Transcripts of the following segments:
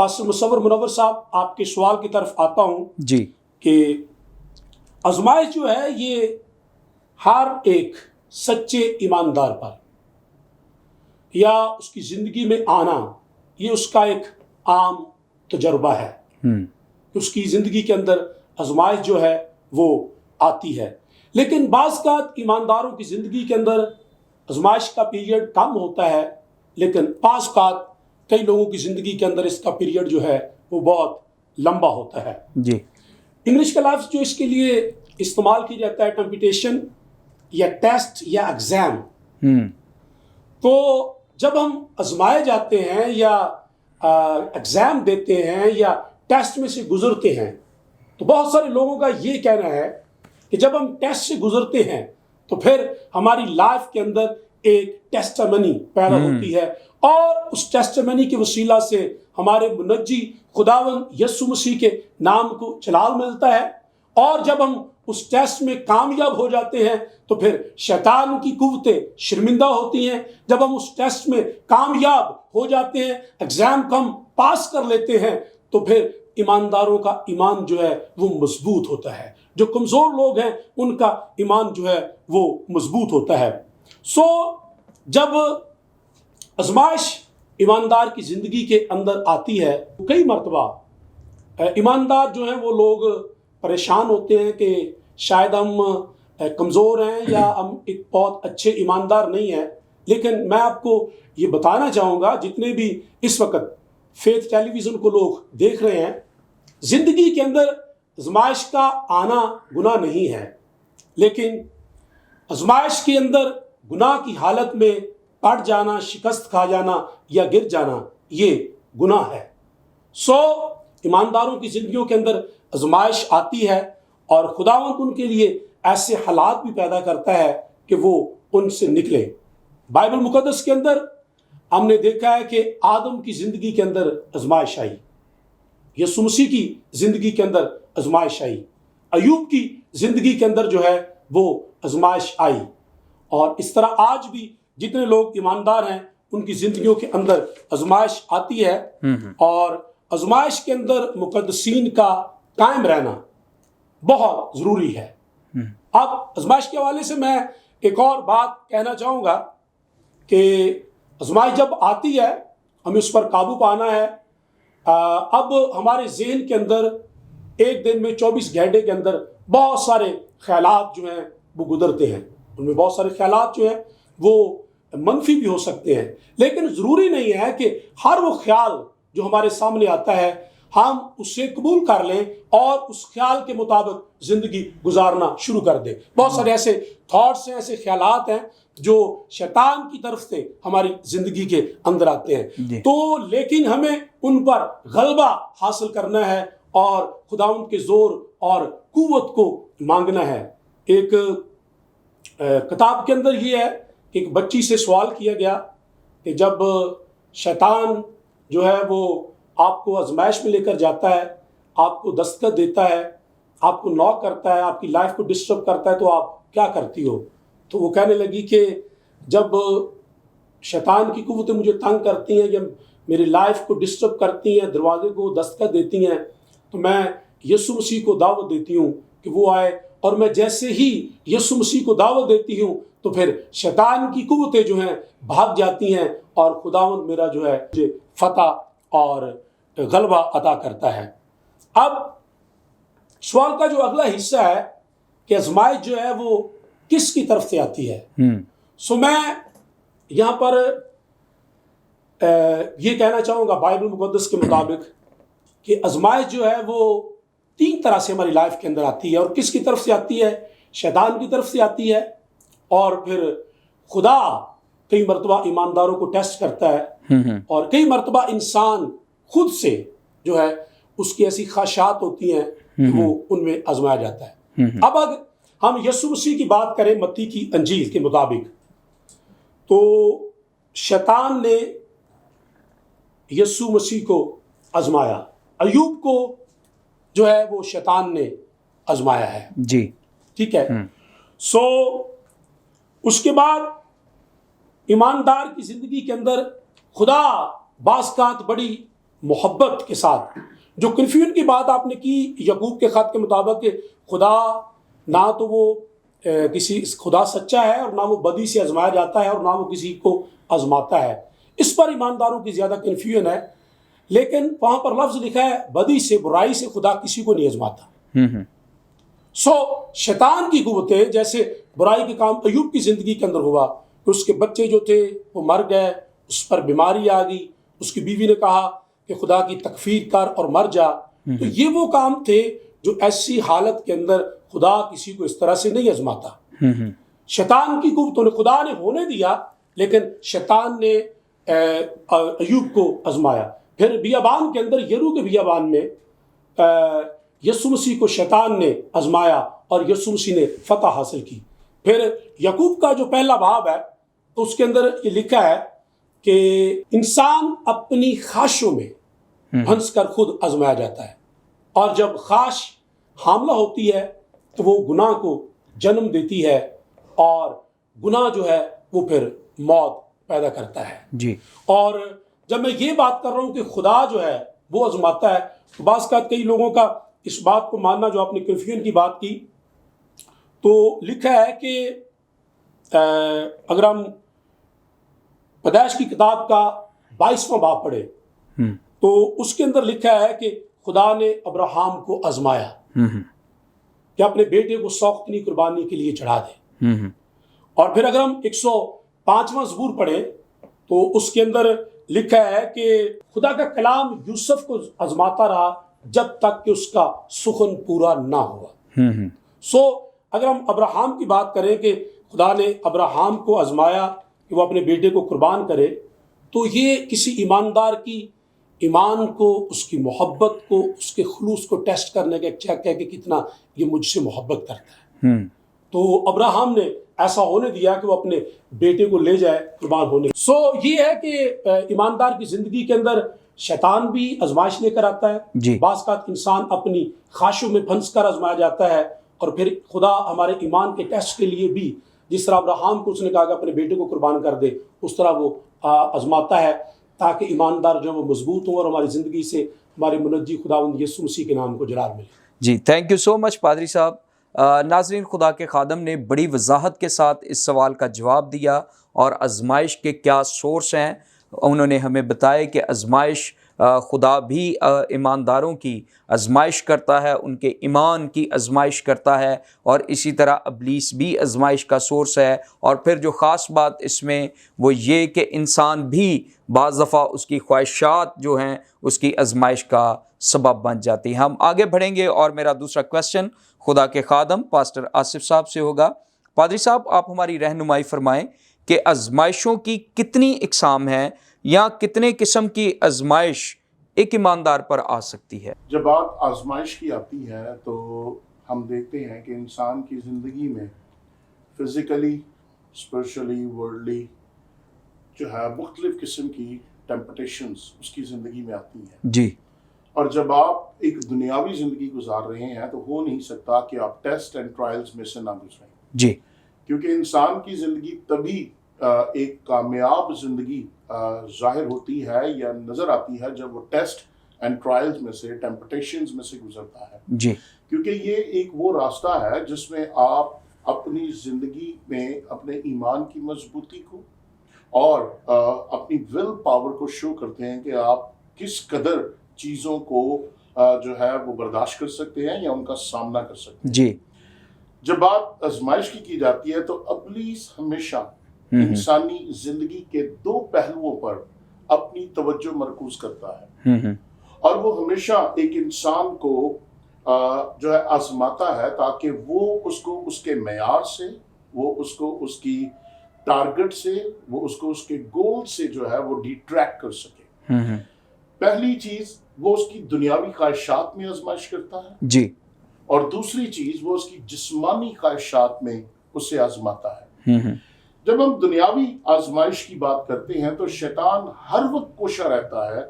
Pastor مصور منور صاحب آپ کے سوال کی طرف آتا ہوں جی کہ آزمائش جو ہے یہ ہر ایک سچے ایماندار پر یا اس کی زندگی میں آنا یہ اس کا ایک عام تجربہ ہے کہ اس کی زندگی کے اندر آزمائش جو ہے وہ آتی ہے. لیکن بعض اوقات ایمانداروں کی زندگی کے اندر آزمائش کا پیریڈ کم ہوتا ہے، لیکن بعض اوقات کئی لوگوں کی زندگی کے اندر اس کا پیریڈ جو ہے وہ بہت لمبا ہوتا ہے. جی انگلش کا لفظ جو اس کے لیے استعمال کیا جاتا ہے ٹمپٹیشن یا ٹیسٹ یا ایگزام. تو جب ہم آزمائے جاتے ہیں یا ایگزام دیتے ہیں یا ٹیسٹ میں سے گزرتے ہیں تو بہت سارے لوگوں کا یہ کہنا ہے کہ جب ہم ٹیسٹ سے گزرتے ہیں تو پھر ہماری لائف کے اندر ایک ٹیسٹمنی پیدا ہوتی ہے اور اس ٹیسٹمنی کے وسیلہ سے ہمارے منجی خداوند یسوع مسیح کے نام کو جلال ملتا ہے. اور جب ہم اس ٹیسٹ میں کامیاب ہو جاتے ہیں تو پھر شیطان کی قوتیں شرمندہ ہوتی ہیں. جب ہم اس ٹیسٹ میں کامیاب ہو جاتے ہیں، ایگزام کو ہم پاس کر لیتے ہیں، تو پھر ایمانداروں کا ایمان جو ہے وہ مضبوط ہوتا ہے. جو کمزور لوگ ہیں ان کا ایمان جو ہے وہ مضبوط ہوتا ہے. جب آزمائش ایماندار کی زندگی کے اندر آتی ہے، کئی مرتبہ ایماندار جو ہیں وہ لوگ پریشان ہوتے ہیں کہ شاید ہم کمزور ہیں یا ہم ایک بہت اچھے ایماندار نہیں ہیں. لیکن میں آپ کو یہ بتانا چاہوں گا، جتنے بھی اس وقت فیتھ ٹیلی ویژن کو لوگ دیکھ رہے ہیں، زندگی کے اندر آزمائش کا آنا گناہ نہیں ہے، لیکن آزمائش کے اندر گناہ کی حالت میں پڑ جانا، شکست کھا جانا یا گر جانا یہ گناہ ہے. ایمانداروں کی زندگیوں کے اندر آزمائش آتی ہے اور خداوند ان کے لیے ایسے حالات بھی پیدا کرتا ہے کہ وہ ان سے نکلے. بائبل مقدس کے اندر ہم نے دیکھا ہے کہ آدم کی زندگی کے اندر آزمائش آئی، یسوع مسیح کی زندگی کے اندر آزمائش آئی، ایوب کی زندگی کے اندر جو ہے وہ آزمائش آئی. اور اس طرح آج بھی جتنے لوگ ایماندار ہیں ان کی زندگیوں کے اندر آزمائش آتی ہے. اور آزمائش کے اندر مقدسین کا قائم رہنا بہت ضروری ہے. اب آزمائش کے حوالے سے میں ایک اور بات کہنا چاہوں گا کہ آزمائش جب آتی ہے ہمیں اس پر قابو پانا ہے. اب ہمارے ذہن کے اندر ایک دن میں 24 گھنٹے کے اندر بہت سارے خیالات جو ہیں وہ گزرتے ہیں. ان میں بہت سارے خیالات جو ہیں وہ منفی بھی ہو سکتے ہیں، لیکن ضروری نہیں ہے کہ ہر وہ خیال جو ہمارے سامنے آتا ہے ہم اسے قبول کر لیں اور اس خیال کے مطابق زندگی گزارنا شروع کر دیں. بہت سارے ایسے تھاٹس ہیں، ایسے خیالات ہیں جو شیطان کی طرف سے ہماری زندگی کے اندر آتے ہیں. تو لیکن ہمیں ان پر غلبہ حاصل کرنا ہے اور خداوند کے زور اور قوت کو مانگنا ہے. ایک کتاب کے اندر یہ ہے کہ ایک بچی سے سوال کیا گیا کہ جب شیطان جو ہے وہ آپ کو آزمائش میں لے کر جاتا ہے، آپ کو دستخط دیتا ہے، آپ کو نوک کرتا ہے، آپ کی لائف کو ڈسٹرب کرتا ہے، تو آپ کیا کرتی ہو؟ تو وہ کہنے لگی کہ جب شیطان کی قوتیں مجھے تنگ کرتی ہیں، جب میری لائف کو ڈسٹرب کرتی ہیں، دروازے کو دستخط دیتی ہیں، تو میں یسوع مسیح کو دعوت دیتی ہوں کہ وہ آئے. اور میں جیسے ہی یسوع مسیح کو دعوت دیتی ہوں تو پھر شیطان کی قوتیں جو ہیں بھاگ جاتی ہیں اور خداوند میرا جو ہے مجھے فتح اور غلبہ عطا کرتا ہے. اب سوال کا جو اگلا حصہ ہے کہ آزمائش جو ہے وہ کس کی طرف سے آتی ہے. میں یہاں پر یہ کہنا چاہوں گا بائبل مقدس کے مطابق کہ آزمائش جو ہے وہ 3 طرح سے ہماری لائف کے اندر آتی ہے. اور کس کی طرف سے آتی ہے؟ شیطان کی طرف سے آتی ہے. اور پھر خدا کئی مرتبہ ایمانداروں کو ٹیسٹ کرتا ہے اور کئی مرتبہ انسان خود سے جو ہے اس کی ایسی خواہشات ہوتی ہیں کہ وہ ان میں آزمایا جاتا ہے. اب اگر ہم یسوع مسیح کی بات کریں متی کی انجیل کے مطابق تو شیطان نے یسوع مسیح کو آزمایا. ایوب کو جو ہے وہ شیطان نے آزمایا ہے. جی ٹھیک ہے. اس کے بعد ایماندار کی زندگی کے اندر خدا بعض اوقات بڑی محبت کے ساتھ. جو کنفیوژن کی بات آپ نے کی یعقوب کے خط کے مطابق کہ خدا نہ تو وہ خدا سچا ہے اور نہ وہ بدی سے آزمایا جاتا ہے اور نہ وہ کسی کو آزماتا ہے، اس پر ایمانداروں کی زیادہ کنفیوژن ہے. لیکن وہاں پر لفظ لکھا ہے بدی سے، برائی سے خدا کسی کو نہیں آزماتا. شیطان کی قوتیں، جیسے برائی کے کام ایوب کی زندگی کے اندر ہوا، اس کے بچے جو تھے وہ مر گئے، اس پر بیماری آ گئی، اس کی بیوی نے کہا کہ خدا کی تکفیر کر اور مر جا. تو یہ وہ کام تھے جو ایسی حالت کے اندر خدا کسی کو اس طرح سے نہیں آزماتا. شیطان کی قوتوں نے خدا نے ہونے دیا، لیکن شیطان نے ایوب کو آزمایا. پھر بیابان کے اندر، یرو کے بیابان میں یسوع مسیح کو شیطان نے آزمایا اور یسوع مسیح نے فتح حاصل کی. پھر یعقوب کا جو پہلا باب ہے تو اس کے اندر یہ لکھا ہے کہ انسان اپنی خواہشوں میں پھنس کر خود آزمایا جاتا ہے، اور جب خواہش حاملہ ہوتی ہے تو وہ گناہ کو جنم دیتی ہے، اور گناہ جو ہے وہ پھر موت پیدا کرتا ہے. جی. اور جب میں یہ بات کر رہا ہوں کہ خدا جو ہے وہ آزماتا ہے، تو بعض کا کئی لوگوں کا اس بات کو ماننا، جو آپ نے کنفیوژن کی بات کی، تو لکھا ہے کہ اگر ہم پیدائش کی کتاب کا 22واں باب پڑھے تو اس کے اندر لکھا ہے کہ خدا نے ابراہم کو آزمایا کہ اپنے بیٹے کو سوختنی قربانی کے لیے چڑھا دے. اور پھر اگر ہم 105واں زبور پڑھیں تو اس کے اندر لکھا ہے کہ خدا کا کلام یوسف کو آزماتا رہا جب تک کہ اس کا سخن پورا نہ ہوا. اگر ہم ابراہم کی بات کریں کہ خدا نے ابراہم کو آزمایا کہ وہ اپنے بیٹے کو قربان کرے، تو یہ کسی ایماندار کی ایمان کو، اس کی محبت کو، اس کے خلوص کو ٹیسٹ کرنے کا ایک چیک ہے کہ کتنا یہ مجھ سے محبت کرتا ہے. تو ابراہم نے ایسا ہونے دیا کہ وہ اپنے بیٹے کو لے جائے قربان ہونے. یہ ہے کہ ایماندار کی زندگی کے اندر شیطان بھی آزمائش لے کر آتا ہے. بعض کا انسان اپنی خواہشوں میں پھنس کر آزمایا جاتا ہے، اور پھر خدا ہمارے ایمان کے ٹیسٹ کے لیے بھی، جس طرح ابراہم کو اس نے کہا کہ اپنے بیٹے کو قربان کر دے، اس طرح وہ آزماتا ہے تاکہ ایماندار جو وہ مضبوط ہوں اور ہماری زندگی سے ہمارے منجی خداوند یسوع مسیح کے نام کو جلال ملے. جی، تھینک یو سو مچ پادری صاحب. ناظرین، خدا کے خادم نے بڑی وضاحت کے ساتھ اس سوال کا جواب دیا، اور آزمائش کے کیا سورس ہیں انہوں نے ہمیں بتایا کہ آزمائش خدا بھی ایمانداروں کی آزمائش کرتا ہے، ان کے ایمان کی آزمائش کرتا ہے، اور اسی طرح ابلیس بھی آزمائش کا سورس ہے. اور پھر جو خاص بات اس میں وہ یہ کہ انسان بھی بعض دفعہ اس کی خواہشات جو ہیں اس کی آزمائش کا سبب بن جاتی ہیں. ہم آگے بڑھیں گے اور میرا دوسرا کویسچن خدا کے خادم پاسٹر آصف صاحب سے ہوگا. پادری صاحب، آپ ہماری رہنمائی فرمائیں کہ آزمائشوں کی کتنی اقسام ہیں یا کتنے قسم کی آزمائش ایک ایماندار پر آ سکتی ہے؟ جب بات آزمائش کی آتی ہے تو ہم دیکھتے ہیں کہ انسان کی زندگی میں فزیکلی، اسپرچولی، ورلڈلی جو ہے مختلف قسم کی ٹیمپٹیشنز اس کی زندگی میں آتی ہیں. جی. اور جب آپ ایک دنیاوی زندگی گزار رہے ہیں تو ہو نہیں سکتا کہ آپ ٹیسٹ اینڈ ٹرائلز میں سے نہ گزریں. جی. کیونکہ انسان کی زندگی تبھی ایک کامیاب زندگی ظاہر ہوتی ہے یا نظر آتی ہے جب وہ ٹیسٹ اینڈ ٹرائلز میں سے، ٹیمپٹیشنز میں سے گزرتا ہے. جی. کیونکہ یہ ایک وہ راستہ ہے جس میں آپ اپنی زندگی میں اپنے ایمان کی مضبوطی کو اور اپنی ول پاور کو شو کرتے ہیں کہ آپ کس قدر چیزوں کو جو ہے وہ برداشت کر سکتے ہیں یا ان کا سامنا کر سکتے ہیں. جی. جب بات آزمائش کی جاتی ہے تو ابلیس ہمیشہ انسانی زندگی کے دو پہلوؤں پر اپنی توجہ مرکوز کرتا ہے، اور وہ ہمیشہ ایک انسان کو جو ہے آزماتا ہے تاکہ وہ اس کو اس کے معیار سے، وہ اس کو اس کی ٹارگٹ سے، وہ اس کو اس کے گول سے جو ہے وہ ڈیٹریکٹ کر سکے. پہلی چیز وہ اس کی دنیاوی خواہشات میں آزمائش کرتا ہے. جی. اور دوسری چیز وہ اس کی جسمانی خواہشات میں اسے آزماتا ہے. جب ہم دنیاوی آزمائش کی بات کرتے ہیں تو شیطان ہر وقت کوشاں رہتا ہے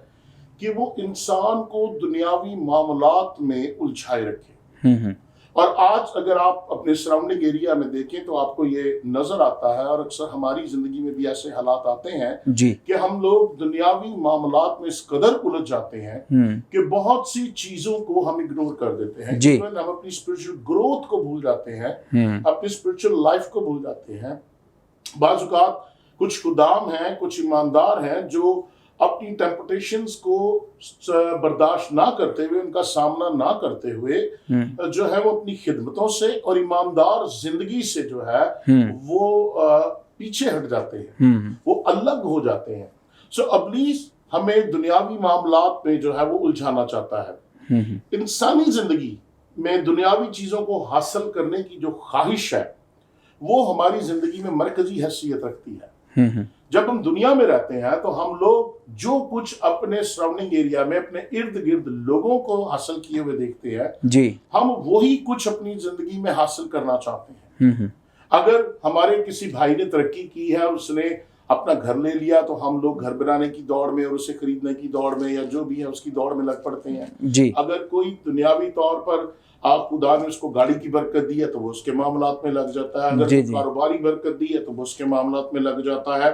کہ وہ انسان کو دنیاوی معاملات میں الجھائے رکھے. اور آج اگر آپ اپنے سراؤنڈنگ ایریا میں دیکھیں تو آپ کو یہ نظر آتا ہے، اور اکثر ہماری زندگی میں بھی ایسے حالات آتے ہیں جی کہ ہم لوگ دنیاوی معاملات میں اس قدر الجھ جاتے ہیں کہ بہت سی چیزوں کو ہم اگنور کر دیتے ہیں، جی ہم اپنی اسپرچل گروتھ کو بھول جاتے ہیں، اپنی اسپرچل لائف کو بھول جاتے ہیں۔ بعض اوقات کچھ خدام ہیں، کچھ ایماندار ہیں جو اپنی ٹیمپٹیشنز کو برداشت نہ کرتے ہوئے، ان کا سامنا نہ کرتے ہوئے جو ہے وہ اپنی خدمتوں سے اور ایماندار زندگی سے جو ہے وہ پیچھے ہٹ جاتے ہیں، وہ الگ ہو جاتے ہیں۔ سو ابلیس ہمیں دنیاوی معاملات میں جو ہے وہ الجھانا چاہتا ہے۔ انسانی زندگی میں دنیاوی چیزوں کو حاصل کرنے کی جو خواہش ہے وہ ہماری زندگی میں مرکزی حیثیت رکھتی ہے۔ جب ہم دنیا میں رہتے ہیں تو ہم لوگ جو کچھ اپنے سراؤنڈنگ ایریا میں اپنے ارد گرد لوگوں کو حاصل کیے ہوئے دیکھتے ہیں، جی ہم وہی کچھ اپنی زندگی میں حاصل کرنا چاہتے ہیں۔ اگر ہمارے کسی بھائی نے ترقی کی ہے اور اس نے اپنا گھر لے لیا تو ہم لوگ گھر بنانے کی دوڑ میں اور اسے خریدنے کی دوڑ میں یا جو بھی ہے اس کی دوڑ میں لگ پڑتے ہیں۔ جی اگر کوئی دنیاوی طور پر خدا نے اس کو گاڑی کی برکت دی ہے تو وہ اس کے معاملات میں لگ جاتا ہے، اگر کاروباری برکت دی ہے تو وہ اس کے معاملات میں لگ جاتا ہے۔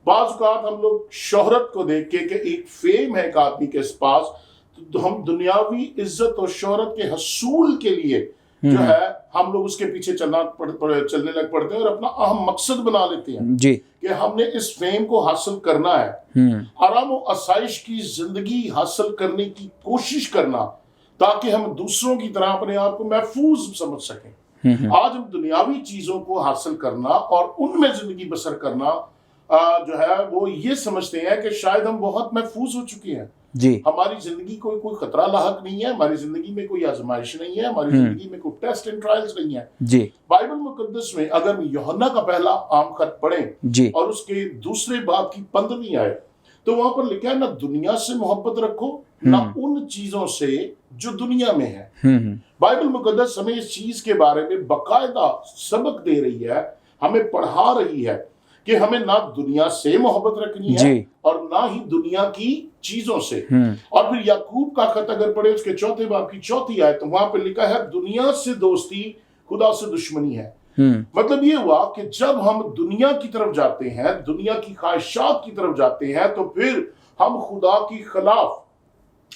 بعض اوقات ہم لوگ شہرت کو دیکھ کے کہ ایک فیم ہے ایک آدمی کے پاس، تو ہم دنیاوی عزت اور شہرت کے حصول کے لیے جو ہے ہم لوگ اس کے پیچھے چلنے لگ پڑتے ہیں اور اپنا اہم مقصد بنا لیتے ہیں جی کہ ہم نے اس فیم کو حاصل کرنا ہے، آرام و آسائش کی زندگی حاصل کرنے کی کوشش کرنا تاکہ ہم دوسروں کی طرح اپنے آپ کو محفوظ سمجھ سکیں۔ آج ہم دنیاوی چیزوں کو حاصل کرنا اور ان میں زندگی بسر کرنا جو ہے وہ یہ سمجھتے ہیں کہ شاید ہم بہت محفوظ ہو چکے ہیں، جی ہماری زندگی کو کوئی خطرہ لاحق نہیں ہے، ہماری زندگی میں کوئی آزمائش نہیں ہے، ہماری زندگی میں کوئی ٹیسٹ اینڈ ٹرائلز نہیں ہے۔ جی بائبل مقدس میں اگر ہم یوحنا کا پہلا عام خط پڑھیں جی اور اس کے دوسرے باب کی 15ویں آیت، تو وہاں پر لکھا ہے نہ دنیا سے محبت رکھو نہ ان چیزوں سے جو دنیا میں ہے۔ بائبل مقدس ہمیں اس چیز کے بارے میں باقاعدہ سبق دے رہی ہے، ہمیں پڑھا رہی ہے کہ ہمیں نہ دنیا سے محبت رکھنی ہے اور نہ ہی دنیا کی چیزوں سے۔ اور پھر یعقوب کا خط اگر پڑھے اس کے 4 باب کی 4 آیت، تو وہاں پہ لکھا ہے دنیا سے دوستی خدا سے دشمنی ہے۔ مطلب یہ ہوا کہ جب ہم دنیا کی طرف جاتے ہیں، دنیا کی خواہشات کی طرف جاتے ہیں، تو پھر ہم خدا کی خلاف،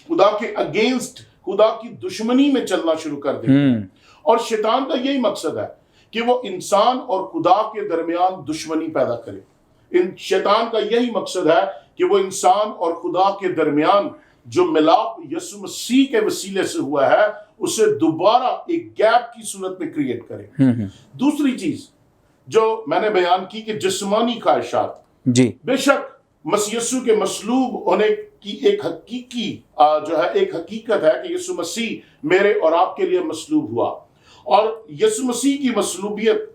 خدا کے اگینسٹ، خدا کی دشمنی میں چلنا شروع کر دیتے ہیں۔ اور شیطان کا یہی مقصد ہے کہ وہ انسان اور خدا کے درمیان دشمنی پیدا کرے۔ شیطان کا یہی مقصد ہے کہ وہ انسان اور خدا کے درمیان جو ملاپ یسوع مسیح کے وسیلے سے ہوا ہے اسے دوبارہ ایک گیپ کی صورت میں کریٹ کرے۔ دوسری چیز جو میں نے بیان کی کہ جسمانی خواہشات، جی بے شک مسیح یسوع کے مصلوب ہونے کی ایک حقیقی جو ہے ایک حقیقت ہے کہ یسوع مسیح میرے اور آپ کے لیے مصلوب ہوا، اور یسوع مسیح کی مصلوبیت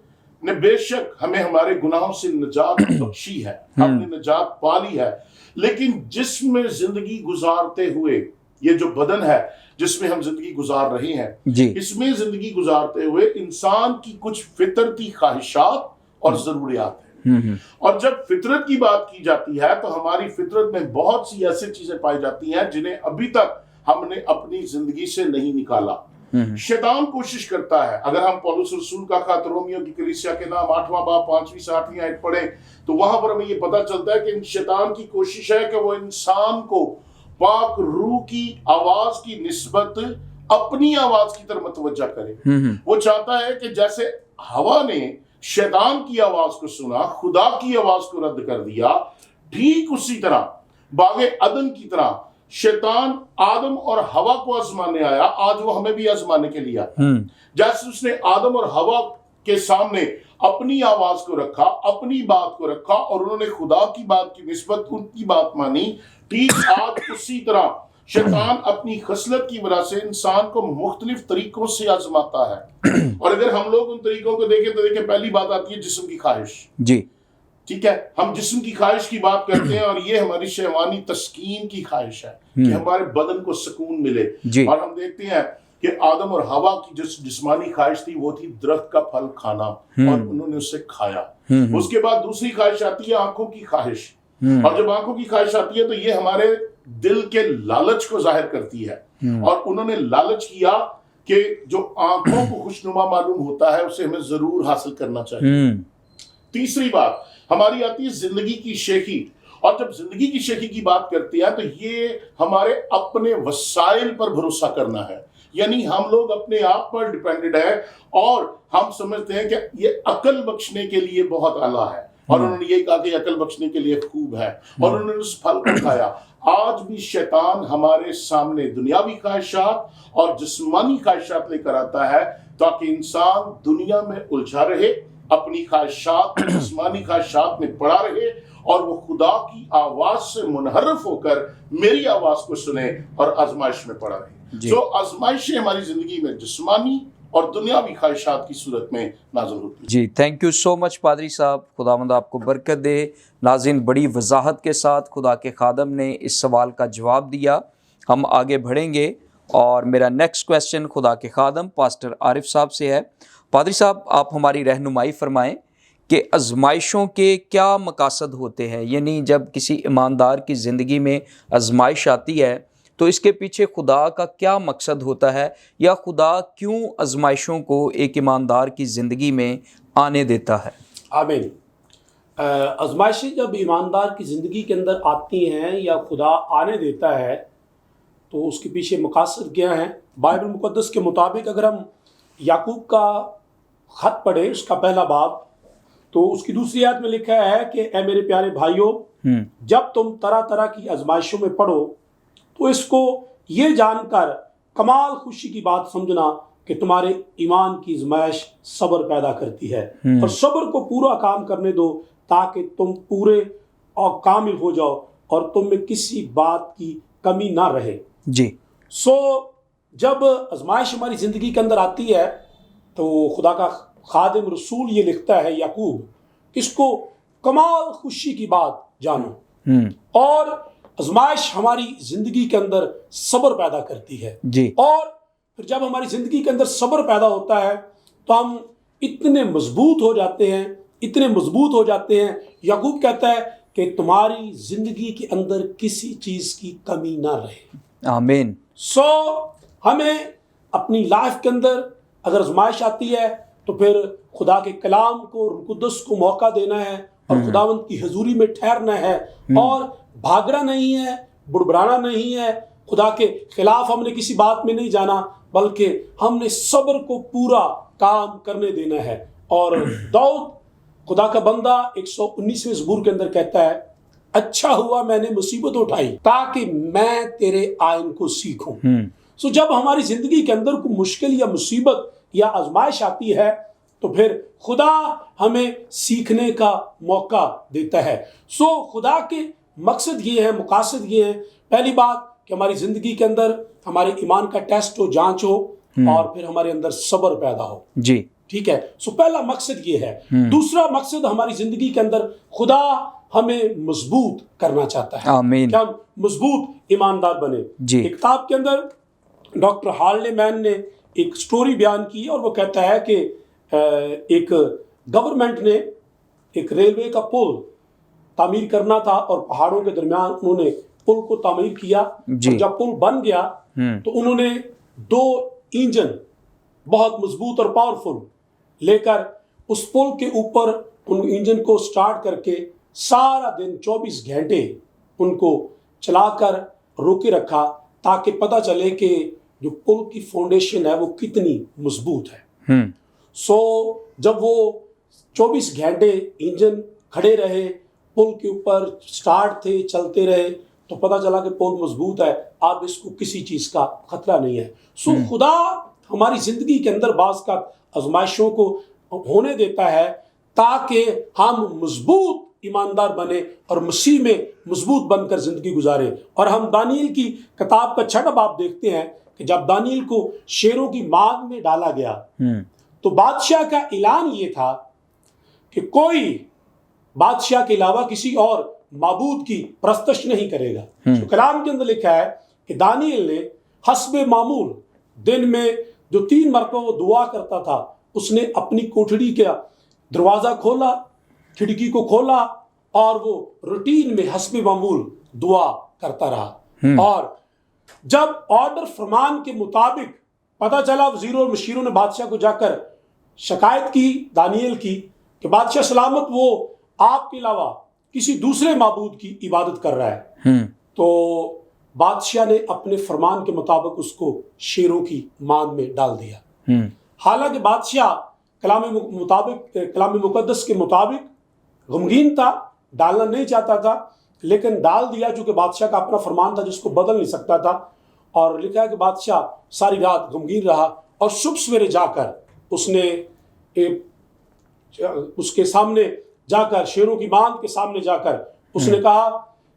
نے بے شک ہمیں ہمارے گناہوں سے نجات بخشی ہے، ہم نے نجات پالی ہے۔ لیکن جسم میں زندگی گزارتے ہوئے، یہ جو بدن ہے جس میں ہم زندگی گزار رہے ہیں، اس میں زندگی گزارتے ہوئے انسان کی کچھ فطرتی خواہشات اور ضروریات ہیں۔ اور جب فطرت کی بات کی جاتی ہے تو ہماری فطرت میں بہت سی ایسی چیزیں پائی جاتی ہیں جنہیں ابھی تک ہم نے اپنی زندگی سے نہیں نکالا۔ شیطان کوشش کرتا ہے، اگر ہم پولس رسول کا خط رومیو کی کلیسیا کے نام 8واں باب 5ویں سے 8ویں آیت پڑھیں تو وہاں پر ہمیں یہ پتہ چلتا ہے کہ شیطان کی کوشش ہے کہ وہ انسان کو پاک روح کی آواز کی نسبت اپنی آواز کی طرف متوجہ کرے۔ وہ چاہتا ہے کہ جیسے ہوا نے شیطان کی آواز کو سنا، خدا کی آواز کو رد کر دیا، ٹھیک اسی طرح باغ عدن کی طرح شیطان آدم اور ہوا کو آزمانے آیا، آج وہ ہمیں بھی آزمانے کے لیے آتا ہے۔ جیسے اس نے آدم اور ہوا کے سامنے اپنی آواز کو رکھا، اپنی بات کو رکھا، اور انہوں نے خدا کی بات کی نسبت ان کی بات مانی، ٹھیک آج اسی طرح شیطان اپنی خصلت کی وجہ سے انسان کو مختلف طریقوں سے آزماتا ہے۔ اور اگر ہم لوگ ان طریقوں کو دیکھیں تو دیکھیں پہلی بات آتی ہے جسم کی خواہش۔ جی ٹھیک ہے، ہم جسم کی خواہش کی بات کرتے ہیں اور یہ ہماری شہوانی تسکین کی خواہش ہے کہ ہمارے بدن کو سکون ملے۔ اور ہم دیکھتے ہیں کہ آدم اور ہوا کی جو جسمانی خواہش تھی وہ تھی درخت کا پھل کھانا، اور انہوں نے اسے کھایا۔ اس کے بعد دوسری خواہش آتی ہے آنکھوں کی خواہش، اور جب آنکھوں کی خواہش آتی ہے تو یہ ہمارے دل کے لالچ کو ظاہر کرتی ہے، اور انہوں نے لالچ کیا کہ جو آنکھوں کو خوشنما معلوم ہوتا ہے اسے ہمیں ضرور حاصل کرنا چاہیے۔ تیسری بات ہماری آتی ہے زندگی کی شیخی، اور جب زندگی کی شیخی کی بات کرتی ہے تو یہ ہمارے اپنے وسائل پر بھروسہ کرنا ہے، یعنی ہم لوگ اپنے آپ پر ڈیپینڈڈ ہیں اور ہم سمجھتے ہیں کہ یہ عقل بخشنے کے لیے بہت اعلیٰ ہے، اور انہوں نے یہ کہا کہ عقل بخشنے کے لیے خوب ہے، اور انہوں نے اس پھل کو کھایا۔ آج بھی شیطان ہمارے سامنے دنیاوی خواہشات اور جسمانی خواہشات لے کر آتا ہے تاکہ انسان دنیا میں الجھا رہے، اپنی خواہشات جسمانی خواہشات میں پڑا رہے، اور وہ خدا کی آواز سے منحرف ہو کر میری آواز کو سنے اور آزمائش میں پڑا رہے۔ سو آزمائشیں ہماری زندگی میں جسمانی اور دنیاوی خواہشات کی صورت میں نازل ہوتی ہیں۔ جی تھینک یو سو مچ پادری صاحب، خداوند آپ کو برکت دے۔ ناظرین، بڑی وضاحت کے ساتھ خدا کے خادم نے اس سوال کا جواب دیا۔ ہم آگے بڑھیں گے اور میرا نیکسٹ کویسچن خدا کے خادم پاسٹر عارف صاحب سے ہے۔ پادری صاحب، آپ ہماری رہنمائی فرمائیں کہ آزمائشوں کے کیا مقاصد ہوتے ہیں، یعنی جب کسی ایماندار کی زندگی میں آزمائش آتی ہے تو اس کے پیچھے خدا کا کیا مقصد ہوتا ہے، یا خدا کیوں آزمائشوں کو ایک ایماندار کی زندگی میں آنے دیتا ہے؟ آمین۔ آزمائشیں جب ایماندار کی زندگی کے اندر آتی ہیں یا خدا آنے دیتا ہے تو اس کے پیچھے مقاصد کیا ہیں؟ بائبل مقدس کے مطابق اگر ہم یعقوب کا خط پڑھیں، اس کا پہلا باب، تو اس کی دوسری آیت میں لکھا ہے کہ اے میرے پیارے بھائیوں، جب تم طرح طرح کی آزمائشوں میں پڑو تو اس کو یہ جان کر کمال خوشی کی بات سمجھنا کہ تمہارے ایمان کی آزمائش صبر پیدا کرتی ہے، اور صبر کو پورا کام کرنے دو تاکہ تم پورے اور کامل ہو جاؤ اور تم میں کسی بات کی کمی نہ رہے۔ جی جب آزمائش ہماری زندگی کے اندر آتی ہے تو خدا کا خادم رسول یہ لکھتا ہے یعقوب، اس کو کمال خوشی کی بات جانو، اور آزمائش ہماری زندگی کے اندر صبر پیدا کرتی ہے۔ جی اور پھر جب ہماری زندگی کے اندر صبر پیدا ہوتا ہے تو ہم اتنے مضبوط ہو جاتے ہیں، اتنے مضبوط ہو جاتے ہیں، یعقوب کہتا ہے کہ تمہاری زندگی کے اندر کسی چیز کی کمی نہ رہے۔ آمین۔ ہمیں اپنی لائف کے اندر اگر آزمائش آتی ہے تو پھر خدا کے کلام کو، روح القدس کو موقع دینا ہے اور خداوند کی حضوری میں ٹھہرنا ہے، اور بھاگنا نہیں ہے، بڑبڑانا نہیں ہے، خدا کے خلاف ہم نے کسی بات میں نہیں جانا، بلکہ ہم نے صبر کو پورا کام کرنے دینا ہے۔ اور داؤد خدا کا بندہ 119ویں زبور کے اندر کہتا ہے، اچھا ہوا میں نے مصیبت اٹھائی تاکہ میں تیرے آئین کو سیکھوں۔ جب ہماری زندگی کے اندر کوئی مشکل یا مصیبت یا آزمائش آتی ہے تو پھر خدا ہمیں سیکھنے کا موقع دیتا ہے۔ خدا کے مقصد یہ ہے، مقاصد یہ ہے، پہلی بات کہ ہماری زندگی کے اندر ہمارے ایمان کا ٹیسٹ ہو، جانچ ہو، اور پھر ہمارے اندر صبر پیدا ہو۔ جی ٹھیک ہے، پہلا مقصد یہ ہے۔ دوسرا مقصد ہماری زندگی کے اندر خدا ہمیں مضبوط کرنا چاہتا ہے، آمین، کہ ہم مضبوط ایماندار بنے۔ جی ایک کتاب کے اندر ڈاکٹر ہارلے مین نے ایک سٹوری بیان کی، اور وہ کہتا ہے کہ ایک گورنمنٹ نے ایک ریلوے کا پل تعمیر کرنا تھا، اور پہاڑوں کے درمیان انہوں نے پل کو تعمیر کیا۔ اور جب پل بن گیا تو انہوں نے 2 انجن بہت مضبوط اور پاورفل لے کر اس پل کے اوپر ان انجن کو سٹارٹ کر کے سارا دن 24 گھنٹے ان کو چلا کر روکے رکھا تاکہ پتہ چلے کہ جو پل کی فاؤنڈیشن ہے وہ کتنی مضبوط ہے۔ جب وہ 24 گھنٹے انجن کھڑے رہے، پل کے اوپر سٹارٹ تھے، چلتے رہے، تو پتہ چلا کہ پل مضبوط ہے، اب اس کو کسی چیز کا خطرہ نہیں ہے۔ خدا ہماری زندگی کے اندر بعض کا آزمائشوں کو ہونے دیتا ہے تاکہ ہم مضبوط ایماندار بنے اور مسیح میں مضبوط بن کر زندگی گزارے۔ اور ہم دانیل کی کتاب کا 6واں باب دیکھتے ہیں کہ جب دانیل کو شیروں کی ماگ میں ڈالا گیا تو بادشاہ کا اعلان یہ تھا کہ کوئی بادشاہ کے علاوہ کسی اور معبود کی پرستش نہیں کرے گا۔ تو کلام کے اندر لکھا ہے کہ دانیل نے حسب معمول دن میں جو 3 مرتبہ وہ دعا کرتا تھا، اس نے اپنی کوٹھڑی کا دروازہ کھولا، کھڑکی کو کھولا، اور وہ روٹین میں حسب معمول دعا کرتا رہا۔ اور جب آرڈر فرمان کے مطابق پتہ چلا وزیروں اور مشیروں نے بادشاہ کو جا کر شکایت کی دانیل کی کہ بادشاہ سلامت وہ آپ کے علاوہ کسی دوسرے معبود کی عبادت کر رہا ہے. تو بادشاہ نے اپنے فرمان کے مطابق اس کو شیروں کی ماند میں ڈال دیا. حالانکہ بادشاہ کلام مقدس کے مطابق غمگین تھا، ڈالنا نہیں چاہتا تھا، لیکن ڈال دیا چونکہ بادشاہ کا اپنا فرمان تھا جس کو بدل نہیں سکتا تھا. اور لکھا ہے کہ بادشاہ ساری رات غمگین رہا اور صبح سویرے جا کر اس نے اس کے سامنے جا کر شیروں کی ماند کے سامنے جا کر اس نے کہا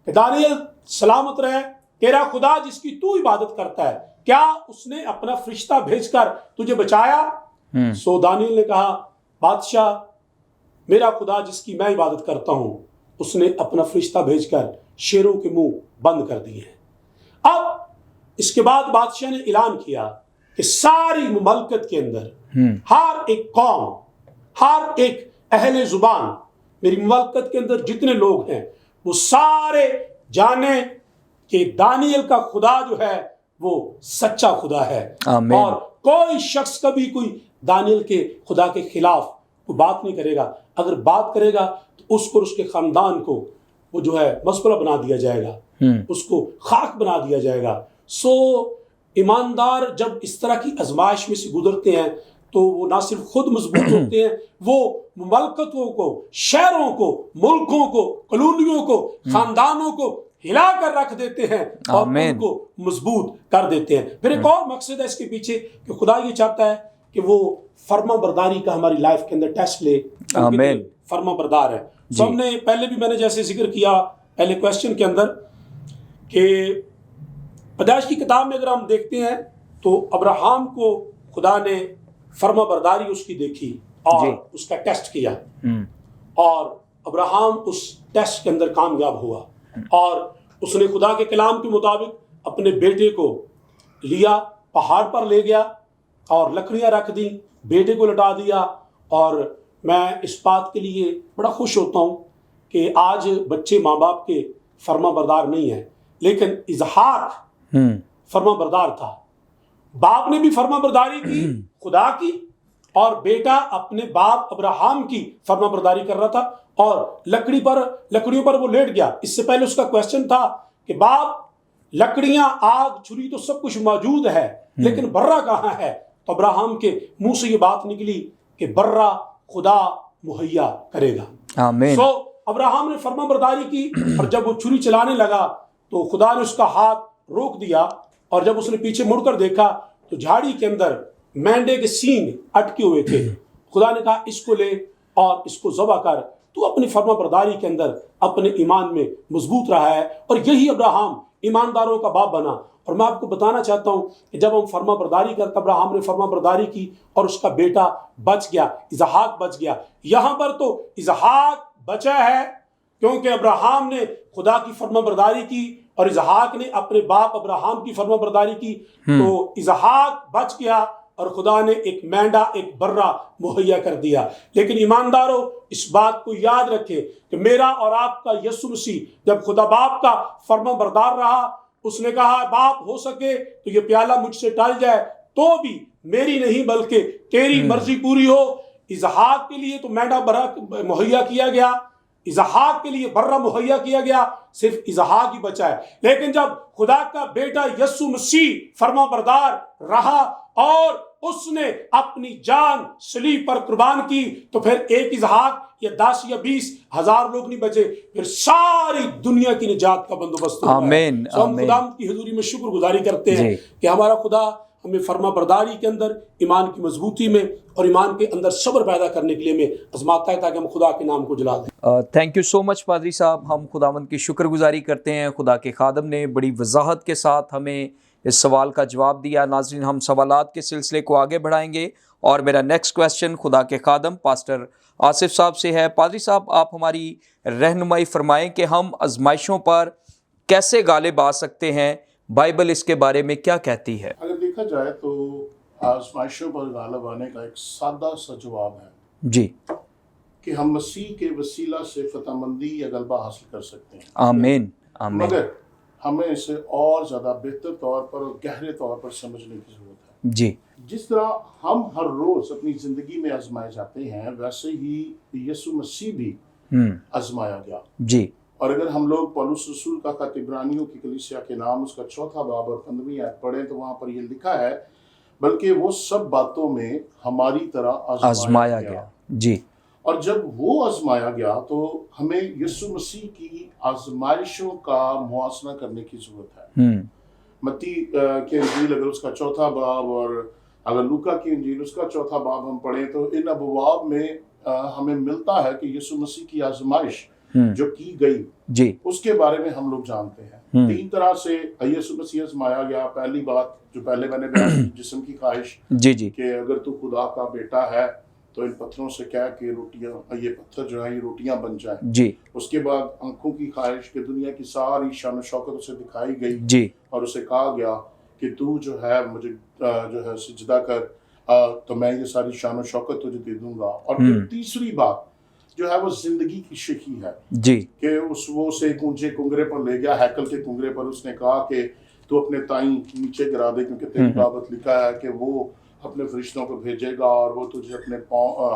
کہ دانیل سلامت رہے، تیرا خدا جس کی تو عبادت کرتا ہے کیا اس نے اپنا فرشتہ بھیج کر تجھے بچایا؟ سو دانیل نے کہا بادشاہ میرا خدا جس کی میں عبادت کرتا ہوں اس نے اپنا فرشتہ بھیج کر شیروں کے منہ بند کر دیے ہیں. اب اس کے بعد بادشاہ نے اعلان کیا کہ ساری مملکت کے اندر ہر ایک قوم، ہر ایک اہل زبان، میری مملکت کے اندر جتنے لوگ ہیں وہ سارے جانیں کہ دانیل کا خدا جو ہے وہ سچا خدا ہے. اور کوئی شخص کبھی کوئی دانیل کے خدا کے خلاف کوئی بات نہیں کرے گا. اگر بات کرے گا تو اس کو اور اس کے خاندان کو وہ جو ہے مسپرہ بنا دیا جائے گا، اس کو خاک بنا دیا جائے گا. سو ایماندار جب اس طرح کی آزمائش میں سے گزرتے ہیں تو وہ نہ صرف خود مضبوط ہوتے ہیں، وہ مملکتوں کو، شہروں کو، ملکوں کو، کالونیوں کو، خاندانوں کو ہلا کر رکھ دیتے ہیں اور ان کو مضبوط کر دیتے ہیں. پھر ایک اور مقصد ہے اس کے پیچھے کہ خدا یہ چاہتا ہے کہ وہ فرما برداری کا ہماری لائف کے اندر ٹیسٹ لے. فرما بردار ہے. تو ہم نے پہلے بھی میں نے جیسے ذکر کیا پہلے کویسچن کے اندر کہ پیدائش کی کتاب میں اگر ہم دیکھتے ہیں تو ابراہیم کو خدا نے فرما برداری اس کی دیکھی اور اس کا ٹیسٹ کیا اور ابراہیم اس ٹیسٹ کے اندر کامیاب ہوا اور اس نے خدا کے کلام کے مطابق اپنے بیٹے کو لیا، پہاڑ پر لے گیا اور لکڑیاں رکھ دیں، بیٹے کو لٹا دیا. اور میں اس بات کے لیے بڑا خوش ہوتا ہوں کہ آج بچے ماں باپ کے فرما بردار نہیں ہیں، لیکن اسحاق فرما بردار تھا. باپ نے بھی فرما برداری کی خدا کی اور بیٹا اپنے باپ ابراہیم کی فرما برداری کر رہا تھا اور لکڑیوں پر وہ لیٹ گیا. اس سے پہلے اس کا کویسچن تھا کہ باپ لکڑیاں، آگ، چھری تو سب کچھ موجود ہے لیکن برہ کہاں ہے؟ تو ابراہیم کے منہ سے یہ بات نکلی کہ برہ خدا مہیا کرے گا. سو ابراہیم نے فرما برداری کی اور جب وہ چھری چلانے لگا تو خدا نے اس کا ہاتھ روک دیا اور جب اس نے پیچھے مڑ کر دیکھا تو جھاڑی کے اندر مینڈے کے سینگ اٹکے ہوئے تھے. خدا نے کہا اس کو لے اور اس کو ذبح کر. تو اپنی فرما برداری کے اندر اپنے ایمان میں مضبوط رہا ہے اور یہی ابراہیم ایمانداروں کا باپ بنا. اور میں آپ کو بتانا چاہتا ہوں کہ جب ہم فرما برداری کرتے ابراہیم نے فرما برداری کی اور اس کا بیٹا بچ گیا، اسحاق بچ گیا. یہاں پر تو اسحاق بچا ہے کیونکہ ابراہیم نے خدا کی فرما برداری کی اور اسحاق نے اپنے باپ ابراہیم کی فرما برداری کی. تو اسحاق بچ گیا اور خدا نے ایک مینڈا، ایک برہ مہیا کر دیا. لیکن ایمانداروں اس بات کو یاد رکھیں کہ میرا اور آپ کا یسوع مسیح جب خدا باپ کا فرما بردار رہا، اس نے کہا باپ ہو سکے تو یہ پیالہ مجھ سے ٹال جائے تو بھی میری نہیں بلکہ تیری مرضی پوری ہو. اسحاق کے لیے تو مینڈا برہ مہیا کیا گیا، اسحاق کے لیے برہ مہیا کیا گیا، صرف اسحاق ہی بچا ہے. لیکن جب خدا کا بیٹا یسوع مسیح فرما بردار رہا اور اس نے اپنی جان صلیب پر قربان کی تو پھر ایک اسحاق یا 10 یا 20 ہزار لوگ نہیں بچے، پھر ساری دنیا کی نجات کا بندوبست ہوا. آمین. ہم خدا کی حضوری میں شکر گزاری کرتے ہیں کہ ہمارا خدا ہمیں فرما برداری کے اندر، ایمان کی مضبوطی میں اور ایمان کے اندر صبر پیدا کرنے کے لیے ہمیں آزماتا ہے تاکہ ہم خدا کے نام کو جلا دیں. تھینک یو سو مچ پادری صاحب. ہم خداوند کی شکر گزاری کرتے ہیں. خدا کے خادم نے بڑی وضاحت کے ساتھ ہمیں اس سوال کا جواب دیا. ناظرین ہم سوالات کے سلسلے کو آگے بڑھائیں گے اور میرا نیکسٹ کویسچن خدا کے خادم پاسٹر آصف صاحب سے ہے. پادری صاحب آپ ہماری رہنمائی فرمائیں کہ ہم آزمائشوں پر کیسے غالب آ سکتے ہیں، بائبل اس کے بارے میں کیا کہتی ہے؟ اگر دیکھا جائے تو آزمائشوں پر غالب آنے کا ایک سادہ سا جواب ہے جی کہ ہم مسیح کے وسیلہ سے فتح مندی یا غلبہ حاصل کر سکتے ہیں. آمین آمین. مگر ہمیں اسے اور زیادہ بہتر طور پر اور گہرے طور پر سمجھنے کی ضرورت ہے. جی جس طرح ہم ہر روز اپنی زندگی میں آزمائے جاتے ہیں ویسے ہی یسوع مسیح بھی آزمایا گیا. جی. اور اگر ہم لوگ پولس رسول کا خط عبرانیوں کی کلیسیا کے نام اس کا 4 باب اور 15 آیت پڑھیں تو وہاں پر یہ لکھا ہے بلکہ وہ سب باتوں میں ہماری طرح آزمایا گیا. جی. اور جب وہ آزمایا گیا تو ہمیں یسوع مسیح کی آزمائشوں کا موازنہ کرنے کی ضرورت ہے. متی کی انجیل اگر اس کا 4 باب اور اگر لوکا کی انجیل اس کا 4 باب ہم پڑھیں تو ان ابواب میں ہمیں ملتا ہے کہ یسوع مسیح کی آزمائش جو کی گئی جی اس کے بارے میں ہم لوگ جانتے ہیں. 3 طرح سے یسوع مسیح آزمایا گیا. پہلی بات جو پہلے میں نے بیان کی جسم کی خواہش جی جی کہ اگر تو خدا کا بیٹا ہے تو ان پتھروں سے کہہ کہ روٹیاں یہ پتھر جو ہیں یہ روٹیاں بن جائیں. جی. اس کے بعد آنکھوں کی خواہش کہ دنیا کی ساری شان و شوکت اسے دکھائی گئی جی اور اسے کہا گیا کہ تو جو ہے مجھے جو ہے سجدہ کر تو میں یہ ساری شان و شوکت تجھے دے دوں گا. اور پھر تیسری بات جو ہے وہ زندگی کی شیخی ہے جی کہ وہ اسے ایک اونچے کنگرے پر لے گیا. ہیکل کے کنگرے پر اس نے کہا کہ تو اپنے تائیں نیچے گرا دے کیونکہ تیری بابت لکھا ہے کہ وہ اپنے فرشتوں کو بھیجے گا اور وہ تجھے اپنے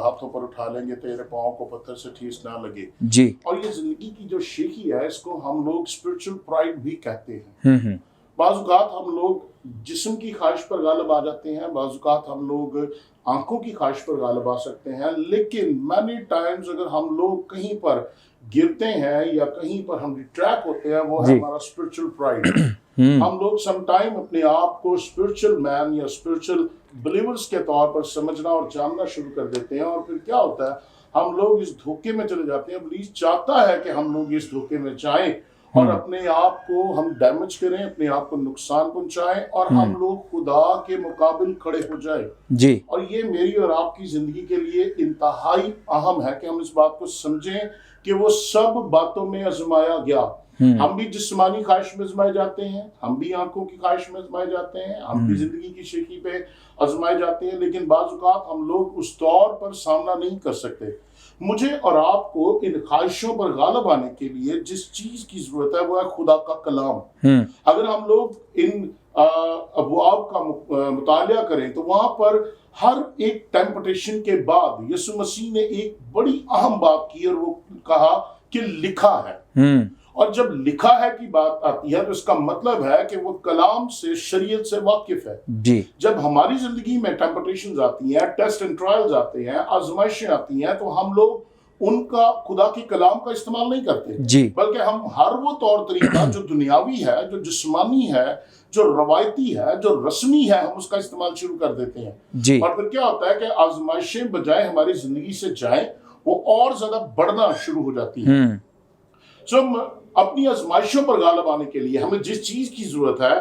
ہاتھوں پر اٹھا لیں گے تیرے پاؤں کو پتھر سے ٹھیس نہ لگے. جی. اور یہ زندگی کی جو شیخی ہے اس کو ہم لوگ اسپرچل پرائڈ بھی کہتے ہیں. بعض اوقات ہم لوگ جسم کی خواہش پر غالب آ جاتے ہیں, بعض اوقات ہم لوگ آنکھوں کی خواہش پر غالب آ سکتے ہیں, لیکن مینی ٹائمز اگر ہم لوگ کہیں پر گرتے ہیں یا کہیں پر ہم ریٹریک ہوتے ہیں وہ ہے ہمارا اسپرچل پرائڈ. ہم لوگ سم ٹائم اپنے آپ کو اسپرچل مین یا اسپرچل بلیورز کے طور پر سمجھنا اور جاننا شروع کر دیتے ہیں, اور پھر کیا ہوتا ہے ہم لوگ اس دھوکے میں چلے جاتے ہیں. ابلیس چاہتا ہے کہ ہم لوگ اس دھوکے میں جائیں اور اپنے آپ کو ہم ڈیمیج کریں, اپنے آپ کو نقصان پہنچائیں اور ہم لوگ خدا کے مقابل کھڑے ہو جائیں. جی. اور یہ میری اور آپ کی زندگی کے لیے انتہائی اہم ہے کہ ہم اس بات کو سمجھیں کہ وہ سب باتوں میں آزمایا گیا. ہم بھی جسمانی خواہش میں آزمائے جاتے ہیں, ہم بھی آنکھوں کی خواہش میں آزمائے جاتے ہیں, ہم بھی زندگی کی شیخی پہ آزمائے جاتے ہیں, لیکن بعض اوقات ہم لوگ اس طور پر سامنا نہیں کر سکتے. مجھے اور آپ کو ان خواہشوں پر غالب آنے کے لیے جس چیز کی ضرورت ہے وہ ہے خدا کا کلام. اگر ہم لوگ ان ابواب کا مطالعہ کریں تو وہاں پر ہر ایک ٹیمپٹیشن کے بعد یسوع مسیح نے ایک بڑی اہم بات کی اور وہ کہا کہ لکھا ہے. اور جب لکھا ہے کی بات آتی ہے تو اس کا مطلب ہے کہ وہ کلام سے شریعت سے واقف ہے. جی. جب ہماری زندگی میں ٹیمپٹیشنز آتی ہیں, ٹیسٹ اینڈ ٹرائلز آتے ہیں, آزمائشیں آتی ہیں تو ہم لوگ ان کا خدا کے کلام کا استعمال نہیں کرتے جی. بلکہ ہم ہر وہ طور طریقہ جو دنیاوی ہے, جو جسمانی ہے, جو روایتی ہے, جو رسمی ہے, ہم اس کا استعمال شروع کر دیتے ہیں. جی. اور پھر کیا ہوتا ہے کہ آزمائشیں بجائے ہماری زندگی سے جائیں وہ اور زیادہ بڑھنا شروع ہو جاتی ہیں. ہم اپنی آزمائشوں پر غالب آنے کے لیے ہمیں جس چیز کی ضرورت ہے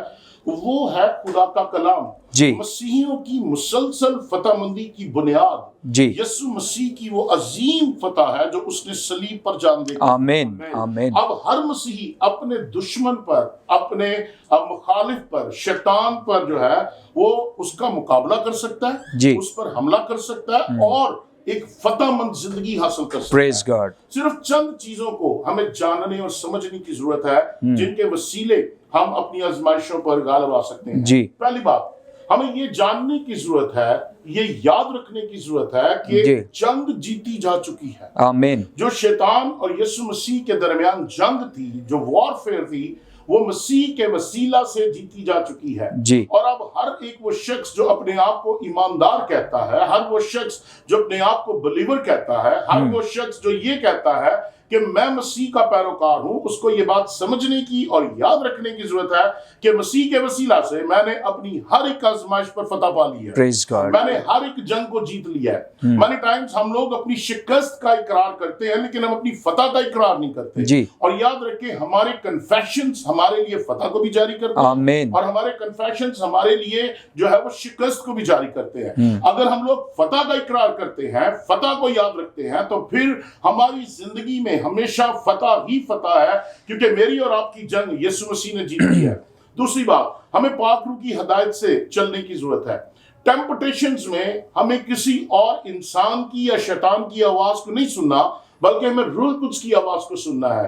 وہ ہے خدا کا کلام. جی. مسیحیوں کی مسلسل فتح مندی کی بنیاد جی. یسوع مسیح کی وہ عظیم فتح ہے جو اس نے صلیب پر جان دے دی. آمین آمین. اب ہر مسیحی اپنے دشمن پر, اپنے مخالف پر, شیطان پر جو ہے وہ اس کا مقابلہ کر سکتا ہے, جی. اس پر حملہ کر سکتا ہے اور ایک فتح مند زندگی حاصل کر سکتا پریز ہے. گاڈ. صرف چند چیزوں کو ہمیں جاننے اور سمجھنے کی ضرورت ہے جن کے وسیلے ہم اپنی آزمائشوں پر غالب آ سکتے ہیں. جی. پہلی بات ہمیں یہ جاننے کی ضرورت ہے, یہ یاد رکھنے کی ضرورت ہے کہ جی. جنگ جیتی جا چکی ہے. آمین. جو شیطان اور یسوع مسیح کے درمیان جنگ تھی, جو وارفیئر تھی, وہ مسیح کے وسیلہ سے جیتی جا چکی ہے. جی. اور اب ہر ایک وہ شخص جو اپنے آپ کو ایماندار کہتا ہے, ہر وہ شخص جو اپنے آپ کو بلیور کہتا ہے, ہر وہ شخص جو یہ کہتا ہے کہ میں مسیح کا پیروکار ہوں, اس کو یہ بات سمجھنے کی اور یاد رکھنے کی ضرورت ہے کہ مسیح کے وسیلہ سے میں نے اپنی ہر ایک آزمائش پر فتح پا لی ہے. پریز گاڈ. میں نے ہر ایک جنگ کو جیت لیا ہے. مانی ٹائمز ہم لوگ اپنی شکست کا اقرار کرتے ہیں لیکن ہم اپنی فتح کا اقرار نہیں کرتے. جی. اور یاد رکھیں ہمارے کنفیشنز ہمارے لیے فتح کو بھی جاری کرتے ہیں. آمین. اور ہمارے کنفیشنز ہمارے لیے جو ہے وہ شکست کو بھی جاری کرتے ہیں. اگر ہم لوگ فتح کا اقرار کرتے ہیں, فتح کو یاد رکھتے ہیں, تو پھر ہماری زندگی میں ہمیشہ فتح ہی فتح ہے, کیونکہ میری اور آپ کی جنگ یسوع مسیح نے جیت لی ہے. دوسری بات, ہمیں پاک روح کی ہدایت سے چلنے کی ضرورت ہے. ٹیمپٹیشنز میں ہمیں کسی اور انسان کی یا شیطان کی آواز کو نہیں سننا بلکہ ہمیں روح القدس کی آواز کو سننا ہے.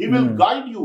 He will guide you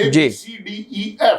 ABCDEF,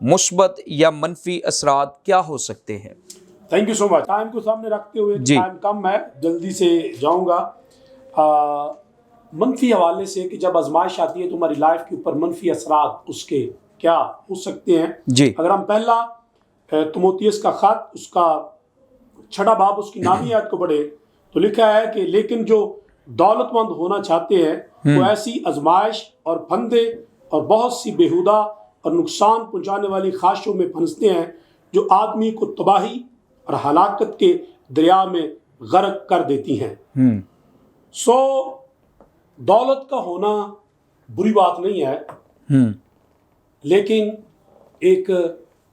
مثبت یا منفی اثرات کیا ہو سکتے ہیں؟ Thank you so much. Time کو سامنے رکھتے ہوئے جی. ٹائم کم ہے, جلدی سے جاؤں گا. منفی حوالے سے کہ جب آزمائش آتی ہے تو ہماری لائف کے اوپر منفی اثرات اس کے کیا ہو سکتے ہیں. جی. اگر ہم پہلا تیموتھیوس کا خط اس کا 6 باب اس کی 9 آیت کو پڑھے تو لکھا ہے کہ لیکن جو دولت مند ہونا چاہتے ہیں وہ ایسی آزمائش اور پھندے اور بہت سی بیہودہ اور نقصان پہنچانے والی خواہشوں میں پھنستے ہیں جو آدمی کو تباہی اور ہلاکت کے دریا میں غرق کر دیتی ہیں. دولت کا ہونا بری بات نہیں ہے, لیکن ایک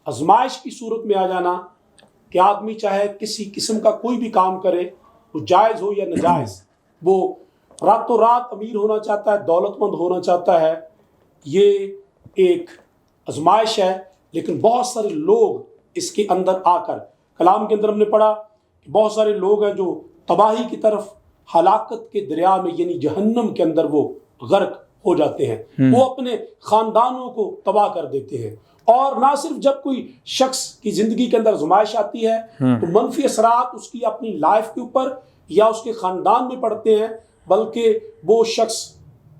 آزمائش کی صورت میں آ جانا کہ آدمی چاہے کسی قسم کا کوئی بھی کام کرے, وہ جائز ہو یا ناجائز, وہ راتوں رات امیر ہونا چاہتا ہے, دولت مند ہونا چاہتا ہے, یہ ایک آزمائش ہے. لیکن بہت سارے لوگ اس کے اندر آ کر, کلام کے اندر ہم نے پڑھا کہ بہت سارے لوگ ہیں جو تباہی کی طرف, ہلاکت کے دریا میں یعنی جہنم کے اندر وہ غرق ہو جاتے ہیں. وہ اپنے خاندانوں کو تباہ کر دیتے ہیں. اور نہ صرف جب کوئی شخص کی زندگی کے اندر آزمائش آتی ہے تو منفی اثرات اس کی اپنی لائف کے اوپر یا اس کے خاندان میں پڑتے ہیں, بلکہ وہ شخص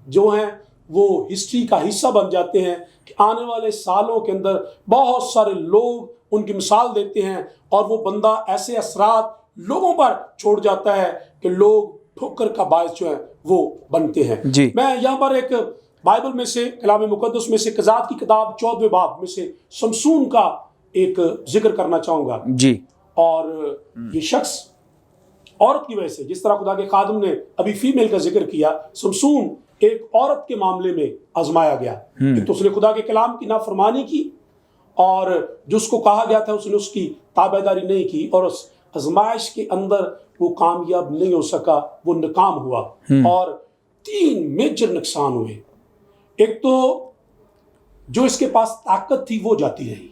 جو ہیں وہ ہسٹری کا حصہ بن جاتے ہیں کہ آنے والے سالوں کے اندر بہت سارے لوگ ان کی مثال دیتے ہیں اور وہ بندہ ایسے اثرات لوگوں پر چھوڑ جاتا ہے کہ لوگ ٹھوکر کا باعث جو ہے وہ بنتے ہیں. جی. میں یہاں پر ایک بائبل میں سے, کلام مقدس میں سے, قضات کی کتاب 14 باب میں سے سمسون کا ایک ذکر کرنا چاہوں گا. جی. اور یہ شخص عورت کی وجہ سے, جس طرح خدا کے خادم نے ابھی فیمیل کا ذکر کیا, سمسون ایک عورت کے معاملے میں آزمایا گیا. کہ تو اس نے خدا کے کلام کی نافرمانی کی اور جو اس کو کہا گیا تھا اس نے اس کی تابعداری نہیں کی, اور اس آزمائش کے اندر وہ کامیاب نہیں ہو سکا, وہ ناکام ہوا. اور 3 میجر نقصان ہوئے. ایک تو جو اس کے پاس طاقت تھی وہ جاتی رہی,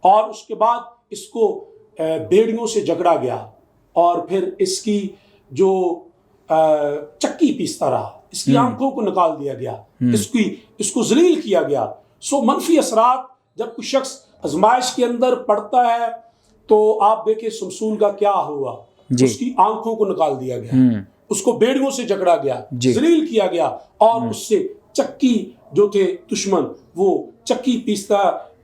اور اس کے بعد اس کو بیڑیوں سے جھگڑا گیا, اور پھر اس کی جو چکی پیستا رہا, اس کی آنکھوں کو نکال دیا گیا, اس کو ذلیل کیا گیا. منفی اثرات جب کوئی شخص آزمائش کے اندر پڑتا ہے تو آپ دیکھیں سمسون کا کیا ہوا. اس کی آنکھوں کو نکال دیا گیا, اس کو بیڑیوں سے جھگڑا گیا, ذلیل کیا گیا, اور اس سے چکی جو تھے دشمن وہ چکی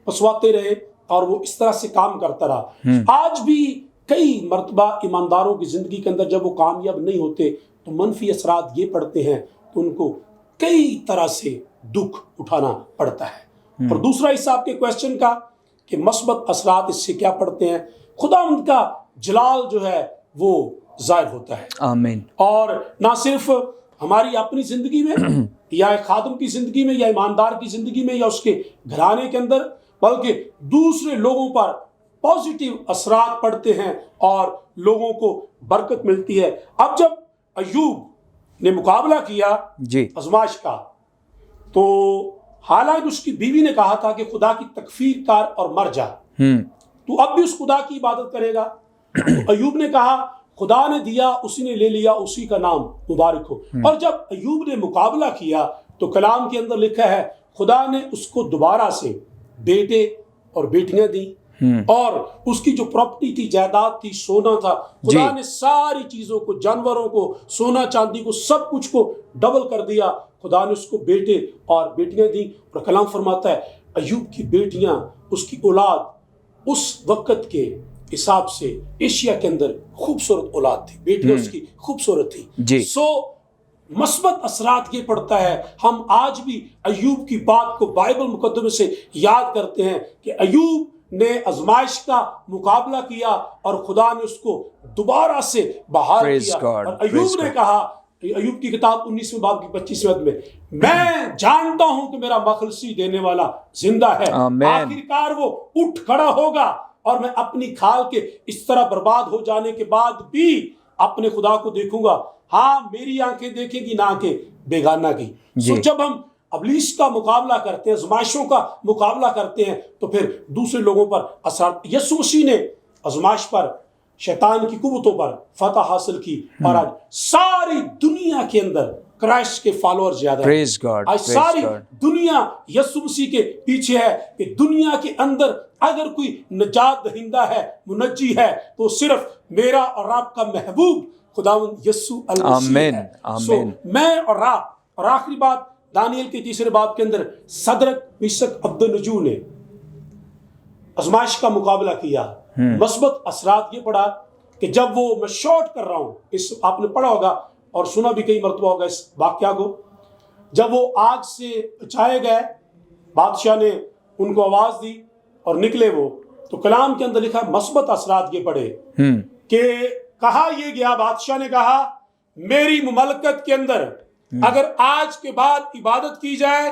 پسواتے رہے اور وہ اس طرح سے کام کرتا رہا. آج بھی کئی مرتبہ ایمانداروں کی زندگی کے اندر جب وہ کامیاب نہیں ہوتے تو منفی اثرات یہ پڑتے ہیں تو ان کو کئی طرح سے دکھ اٹھانا پڑتا ہے. اور دوسرا حصہ آپ کے کویسچن کا کہ مثبت اثرات اس سے کیا پڑتے ہیں, خداوند کا جلال جو ہے وہ ظاہر ہوتا ہے. آمین. اور نہ صرف ہماری اپنی زندگی میں یا ایک خادم کی زندگی میں یا ایماندار کی زندگی میں یا اس کے گھرانے کے اندر, بلکہ دوسرے لوگوں پر پازیٹیو اثرات پڑتے ہیں اور لوگوں کو برکت ملتی ہے. اب جب ایوب نے مقابلہ کیا آزمائش کا تو حالانکہ اس کی بیوی نے کہا تھا کہ خدا کی تکفیر کر اور مر جا, تو اب بھی اس خدا کی عبادت کرے گا. تو ایوب نے کہا خدا نے دیا اسی نے لے لیا, اسی کا نام مبارک ہو. اور جب ایوب نے مقابلہ کیا تو کلام کے اندر لکھا ہے خدا نے اس کو دوبارہ سے بیٹے اور بیٹیاں دی, اور اس کی جو پراپرٹی تھی, جائیداد تھی, سونا تھا, خدا نے ساری چیزوں کو, جانوروں کو, سونا چاندی کو, سب کچھ کو ڈبل کر دیا. خدا نے اس کو بیٹے اور بیٹیاں دی. اور کلام فرماتا ہے ایوب کی بیٹیاں, اس کی اولاد اس وقت کے حساب سے ایشیا کے اندر خوبصورت اولاد تھی, بیٹیاں اس کی خوبصورت تھی. مثبت اثرات یہ پڑتا ہے. ہم آج بھی ایوب کی بات کو بائبل مقدمے سے یاد کرتے ہیں کہ ایوب نے آزمائش کا مقابلہ کیا اور خدا نے اس کو دوبارہ سے بحال کیا. اور ایوب نے کہا, ایوب کی کتاب 19 باب کی 25 میں جانتا ہوں کہ میرا مخلصی دینے والا زندہ ہے, آخرکار وہ اٹھ کھڑا ہوگا اور میں اپنی کھال کے اس طرح برباد ہو جانے کے بعد بھی اپنے خدا کو دیکھوں گا. ہاں میری آنکھیں دیکھیں گی, نہ آنکھیں بیگانہ کی. جب ہم ابلیس کا مقابلہ کرتے ہیں, آزمائشوں کا مقابلہ کرتے ہیں, تو پھر دوسرے لوگوں پر اثرات. یسوع مسیح نے آزمائش پر, شیطان کی قوتوں پر فتح حاصل کی, اور آج ساری دنیا کے اندر کرائسٹ کے فالوور زیادہ ہیں. Praise God, آج praise ساری God. دنیا یسوع مسیح کے پیچھے ہے کہ دنیا کے اندر اگر کوئی نجات دہندہ ہے، منجی ہے، تو صرف میرا اور آپ کا محبوب خداوند یسوع المسیح آمین، ہے. آمین. میں اور آپ، اور آخری بات دانیل کے 3 باب کے اندر صدرک میشک عبدالنجو نے آزمائش کا مقابلہ کیا. مثبت اثرات یہ پڑا کہ جب وہ، میں شارٹ کر رہا ہوں، اس آپ نے پڑھا ہوگا اور سنا بھی کئی مرتبہ ہوگا اس واقعہ کو، جب وہ آگ سے بچائے گئے، بادشاہ نے ان کو آواز دی اور نکلے وہ، تو کلام کے اندر لکھا مثبت اثرات یہ پڑے کہ کہا یہ گیا، بادشاہ نے کہا میری مملکت کے اندر اگر آج کے بعد عبادت کی جائے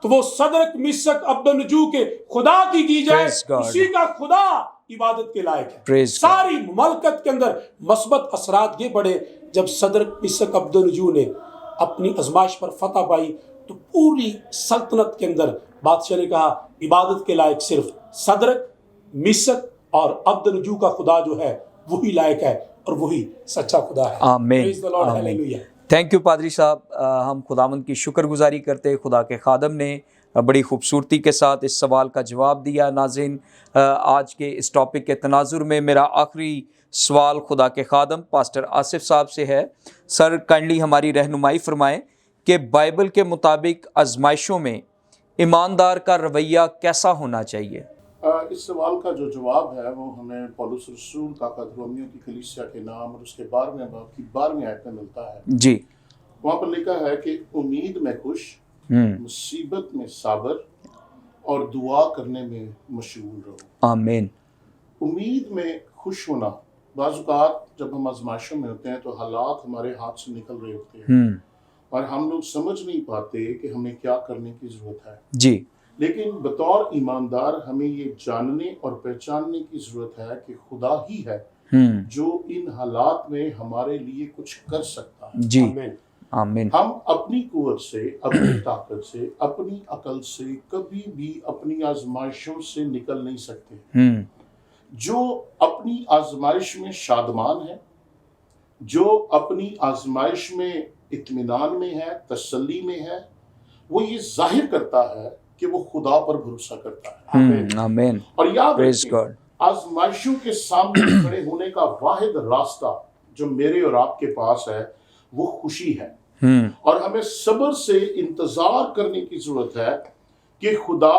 تو وہ صدرک میشک عبدالنجو کے خدا کی جائے، Praise God. اسی کا خدا عبادت کے لائق ہے. Praise God. ساری مملکت کے اندر مثبت اثرات یہ پڑے جب صدرک میشک عبدالنجو نے اپنی آزمائش پر فتح پائی، تو پوری سلطنت کے اندر بادشاہ نے کہا عبادت کے لائق صرف صدرک میشک اور عبدالنجو کا خدا جو ہے وہی لائق ہے اور وہی سچا خدا ہے. آمین، Praise the Lord. آمین. Hallelujah. تھینک یو پادری صاحب. ہم خداوند کی شکر گزاری کرتے ہیں، خدا کے خادم نے بڑی خوبصورتی کے ساتھ اس سوال کا جواب دیا. ناظرین، آج کے اس ٹاپک کے تناظر میں میرا آخری سوال خدا کے خادم پاسٹر آصف صاحب سے ہے. سر کائنڈلی ہماری رہنمائی فرمائیں کہ بائبل کے مطابق آزمائشوں میں ایماندار کا رویہ کیسا ہونا چاہیے؟ اس سوال کا جو جواب ہے وہ ہمیں پولس رسول طاقت رومیوں کی کلیسیا کے نام اور اس کے 12ویں باب کی 12ویں آیت میں ملتا ہے. جی. وہاں پر لکھا ہے کہ امید میں خوش، مصیبت میں صابر اور دعا کرنے میں مشغول رہو. آمین. امید میں خوش ہونا، بعض اوقات جب ہم آزمائشوں میں ہوتے ہیں تو حالات ہمارے ہاتھ سے نکل رہے ہوتے ہیں اور ہم لوگ سمجھ نہیں پاتے کہ ہمیں کیا کرنے کی ضرورت ہے. جی. لیکن بطور ایماندار ہمیں یہ جاننے اور پہچاننے کی ضرورت ہے کہ خدا ہی ہے جو ان حالات میں ہمارے لیے کچھ کر سکتا ہے. جی. آمین. ہم اپنی قوت سے، اپنی طاقت سے، اپنی عقل سے کبھی بھی اپنی آزمائشوں سے نکل نہیں سکتے. جو اپنی آزمائش میں شادمان ہے، جو اپنی آزمائش میں اطمینان میں ہے، تسلی میں ہے، وہ یہ ظاہر کرتا ہے کہ وہ خدا پر بھروسہ کرتا ہے. آمین. اور یاد Praise رکھیں، God. آزمائشوں کے سامنے کھڑے ہونے کا واحد راستہ جو میرے اور آپ کے پاس ہے وہ خوشی ہے. اور ہمیں صبر سے انتظار کرنے کی ضرورت ہے کہ خدا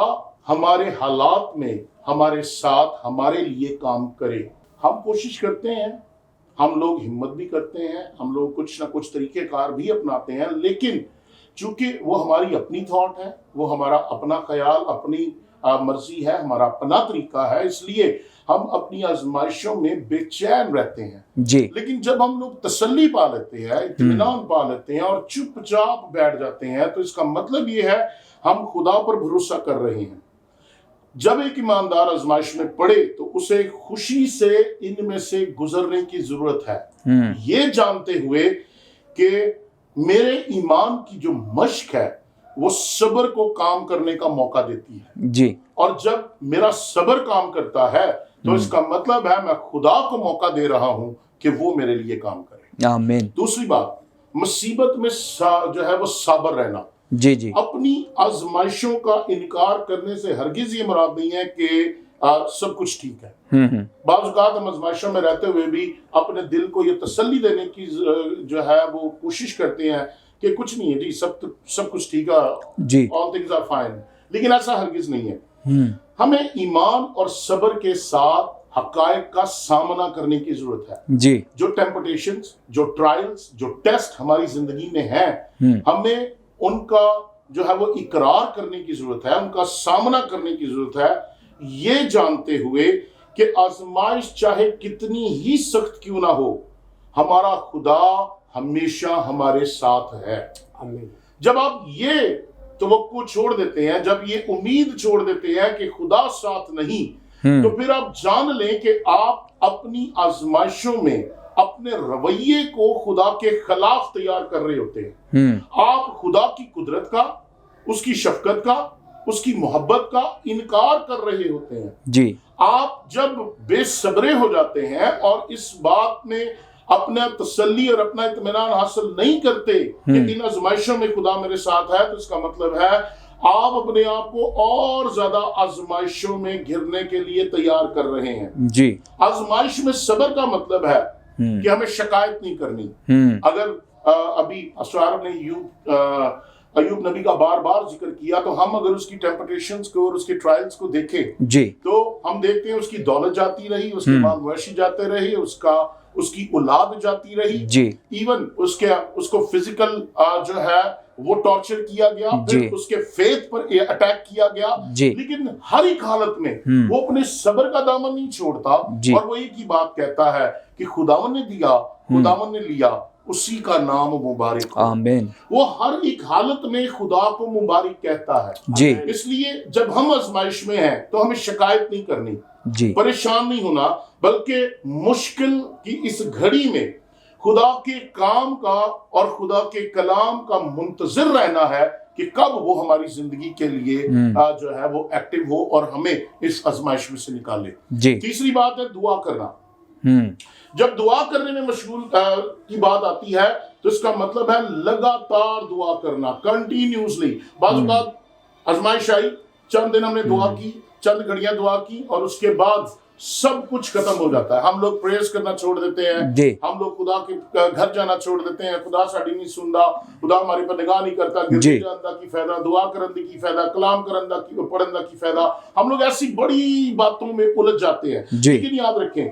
ہمارے حالات میں ہمارے ساتھ ہمارے لیے کام کرے. ہم کوشش کرتے ہیں، ہم لوگ ہمت بھی کرتے ہیں، ہم لوگ کچھ نہ کچھ طریقہ کار بھی اپناتے ہیں، لیکن چونکہ وہ ہماری اپنی تھاٹ ہے، وہ ہمارا اپنا خیال، اپنی مرضی ہے، ہمارا اپنا طریقہ ہے، اس لیے ہم اپنی آزمائشوں میں بے چین رہتے ہیں. جی. لیکن جب ہم لوگ تسلی پا لیتے ہیں، اطمینان پا لیتے ہیں اور چپ چاپ بیٹھ جاتے ہیں تو اس کا مطلب یہ ہے ہم خدا پر بھروسہ کر رہے ہیں. جب ایک ایماندار آزمائش میں پڑے تو اسے خوشی سے ان میں سے گزرنے کی ضرورت ہے، یہ جانتے ہوئے کہ میرے ایمان کی جو مشق ہے وہ صبر کو کام کرنے کا موقع دیتی ہے. جی. اور جب میرا صبر کام کرتا ہے تو اس کا مطلب ہے میں خدا کو موقع دے رہا ہوں کہ وہ میرے لیے کام کرے. آمین. دوسری بات، مصیبت میں جو ہے وہ صابر رہنا. جی. جی. اپنی آزمائشوں کا انکار کرنے سے ہرگز یہ مراد نہیں ہے کہ سب کچھ ٹھیک ہے. بعض اوقات ہم آزمائشوں میں رہتے ہوئے بھی اپنے دل کو یہ تسلی دینے کی جو ہے وہ کوشش کرتے ہیں کہ کچھ نہیں ہے جی، سب کچھ ٹھیک ہے، جی، all things are fine. لیکن ایسا ہرگز نہیں ہے. ہمیں ایمان اور صبر کے ساتھ حقائق کا سامنا کرنے کی ضرورت ہے. جی. جو ٹیمپٹیشنز، جو ٹرائلز، جو ٹیسٹ ہماری زندگی میں ہیں، ہمیں ان کا جو ہے وہ اقرار کرنے کی ضرورت ہے، ان کا سامنا کرنے کی ضرورت ہے، یہ جانتے ہوئے کہ آزمائش چاہے کتنی ہی سخت کیوں نہ ہو، ہمارا خدا ہمیشہ ہمارے ساتھ ہے. جب آپ یہ توقع چھوڑ دیتے ہیں، جب یہ امید چھوڑ دیتے ہیں کہ خدا ساتھ نہیں، تو پھر آپ جان لیں کہ آپ اپنی آزمائشوں میں اپنے رویے کو خدا کے خلاف تیار کر رہے ہوتے ہیں. آپ خدا کی قدرت کا، اس کی شفقت کا، اس کی محبت کا انکار کر رہے ہوتے ہیں. جی. آپ جب بے صبرے ہو جاتے ہیں اور اس بات میں اپنا تسلی اور اپنا اطمینان حاصل نہیں کرتے کہ ان آزمائشوں میں خدا میرے ساتھ ہے، تو اس کا مطلب ہے آپ اپنے آپ کو اور زیادہ آزمائشوں میں گھرنے کے لیے تیار کر رہے ہیں۔ جی، آزمائش میں صبر کا مطلب ہے کہ ہمیں شکایت نہیں کرنی۔ اگر ابھی اسرار نے ایوب نبی کا بار بار ذکر کیا، تو ہم اگر اس کی ٹیمپٹیشنز کو اور اس کے ٹرائلز کو دیکھیں جی، تو ہم دیکھتے ہیں اس کی دولت جاتی رہی، اس کے مال مویشی جاتے رہے، اس کی اولاد جاتی رہی، جی، ایون اس کو فزیکل جو ہے وہ ٹارچر کیا گیا، پھر اس کے فیتھ پر اٹیک کیا گیا، لیکن ہر ایک حالت میں وہ اپنے صبر کا دامن نہیں چھوڑتا، اور وہ ایک ہی بات کہتا ہے کہ خداوند نے دیا، خداوند نے لیا، اسی کا نام مبارک ہو۔ آمین۔ وہ ہر ایک حالت میں خدا کو مبارک کہتا ہے۔ جی، اس لیے جب ہم آزمائش میں ہیں تو ہمیں شکایت نہیں کرنی، جی، پریشان نہیں ہونا، بلکہ مشکل کی اس گھڑی میں خدا کے کام کا اور خدا کے کلام کا منتظر رہنا ہے کہ کب وہ ہماری زندگی کے لیے جو ہے وہ ایکٹیو ہو اور ہمیں اس آزمائش میں سے نکالے۔ جی، تیسری بات ہے دعا کرنا۔ جب دعا کرنے میں مشغول کی بات آتی ہے تو اس کا مطلب ہے لگاتار دعا کرنا، کنٹینیوسلی۔ بعض اوقات آزمائش آئی، چند دن ہم نے دعا کی، چند گھڑیاں دعا کی، اور اس کے بعد سب کچھ ختم ہو جاتا ہے۔ ہم لوگ پریئرز کرنا چھوڑ دیتے ہیں، ہم لوگ خدا کے گھر جانا چھوڑ دیتے ہیں، خدا ساڈی نہیں سندا، خدا ہمارے پر نگاہ نہیں کرتا، گرجے جاندہ کی فائدہ، دعا کرندے کی فائدہ، کلام کرندہ کی پڑھندہ کی فائدہ۔ ہم لوگ ایسی بڑی باتوں میں الجھ جاتے ہیں۔ لیکن یاد رکھیں،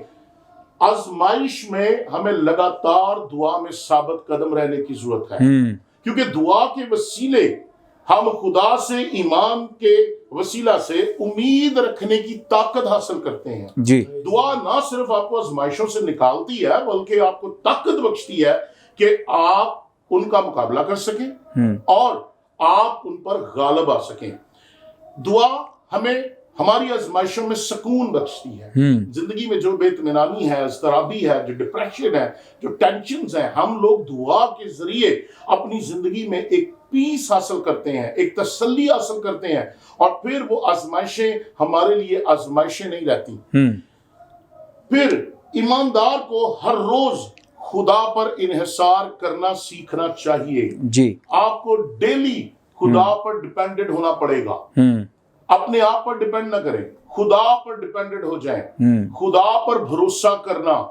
آزمائش میں ہمیں لگاتار دعا میں ثابت قدم رہنے کی ضرورت ہے، کیونکہ دعا کے وسیلے ہم خدا سے، ایمان کے وسیلہ سے امید رکھنے کی طاقت حاصل کرتے ہیں۔ جی، دعا نہ صرف آپ کو آزمائشوں سے نکالتی ہے، بلکہ آپ کو طاقت بخشتی ہے کہ آپ ان کا مقابلہ کر سکیں اور آپ ان پر غالب آ سکیں۔ دعا ہمیں ہماری آزمائشوں میں سکون بخشتی ہے۔ زندگی میں جو بے اطمینانی ہے، اضطرابی ہے، جو ڈپریشن ہے، جو ٹینشنز ہیں، ہم لوگ دعا کے ذریعے اپنی زندگی میں ایک پیس حاصل کرتے ہیں، ایک تسلی حاصل کرتے ہیں، اور پھر وہ آزمائشیں ہمارے لیے آزمائشیں نہیں رہتی۔ پھر ایماندار کو ہر روز خدا پر انحصار کرنا سیکھنا چاہیے۔ جی، آپ کو ڈیلی خدا پر ڈیپینڈنٹ ہونا پڑے گا۔ اپنے آپ پر ڈیپینڈ نہ کریں، خدا پر ڈیپینڈنٹ ہو جائیں۔ خدا پر بھروسہ کرنا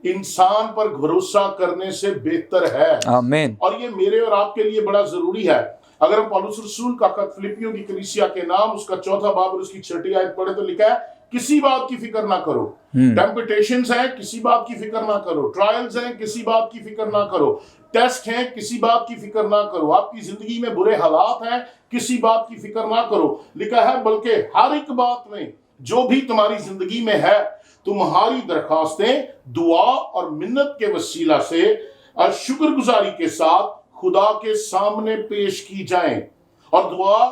انسان پر بھروسہ کرنے سے بہتر ہے۔ آمین۔ اور یہ میرے اور آپ کے لیے بڑا ضروری ہے۔ اگر ہم پولس رسول کا خط فلپیوں کی کلیسیا کے نام، اس کا 4 باب اور اس کی 6 آیت پڑھے تو لکھا ہے، کسی بات کی فکر نہ کرو۔ ٹیمپٹیشنز ہیں، کسی بات کی فکر نہ کرو۔ ٹرائلز ہیں، کسی بات کی فکر نہ کرو۔ ٹیسٹ ہیں، کسی بات کی فکر نہ کرو۔ آپ کی زندگی میں برے حالات ہیں، کسی بات کی فکر نہ کرو۔ لکھا ہے بلکہ ہر ایک بات میں جو بھی تمہاری زندگی میں ہے، تمہاری درخواستیں دعا اور منت کے وسیلہ سے اور شکر گزاری کے ساتھ خدا کے سامنے پیش کی جائیں۔ اور دعا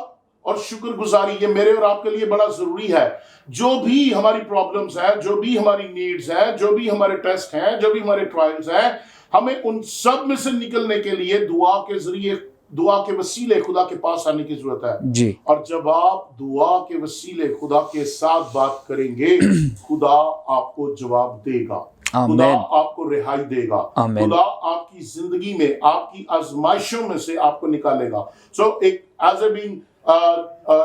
اور شکر گزاری یہ میرے اور آپ کے لیے بڑا ضروری ہے۔ جو بھی ہماری پرابلمز ہیں، جو بھی ہماری نیڈز ہیں، جو بھی ہمارے ٹیسٹ ہیں، جو بھی ہمارے ٹرائلز ہیں، ہمیں ان سب میں سے نکلنے کے لیے دعا کے ذریعے، دعا کے وسیلے خدا کے پاس آنے کی ضرورت ہے۔ جی، اور جب آپ دعا کے وسیلے خدا کے ساتھ بات کریں گے، خدا آپ کو جواب دے گا، خدا آپ کو رہائی دے گا، خدا آپ کی زندگی میں آپ کی آزمائشوں میں سے آپ کو نکالے گا۔ سو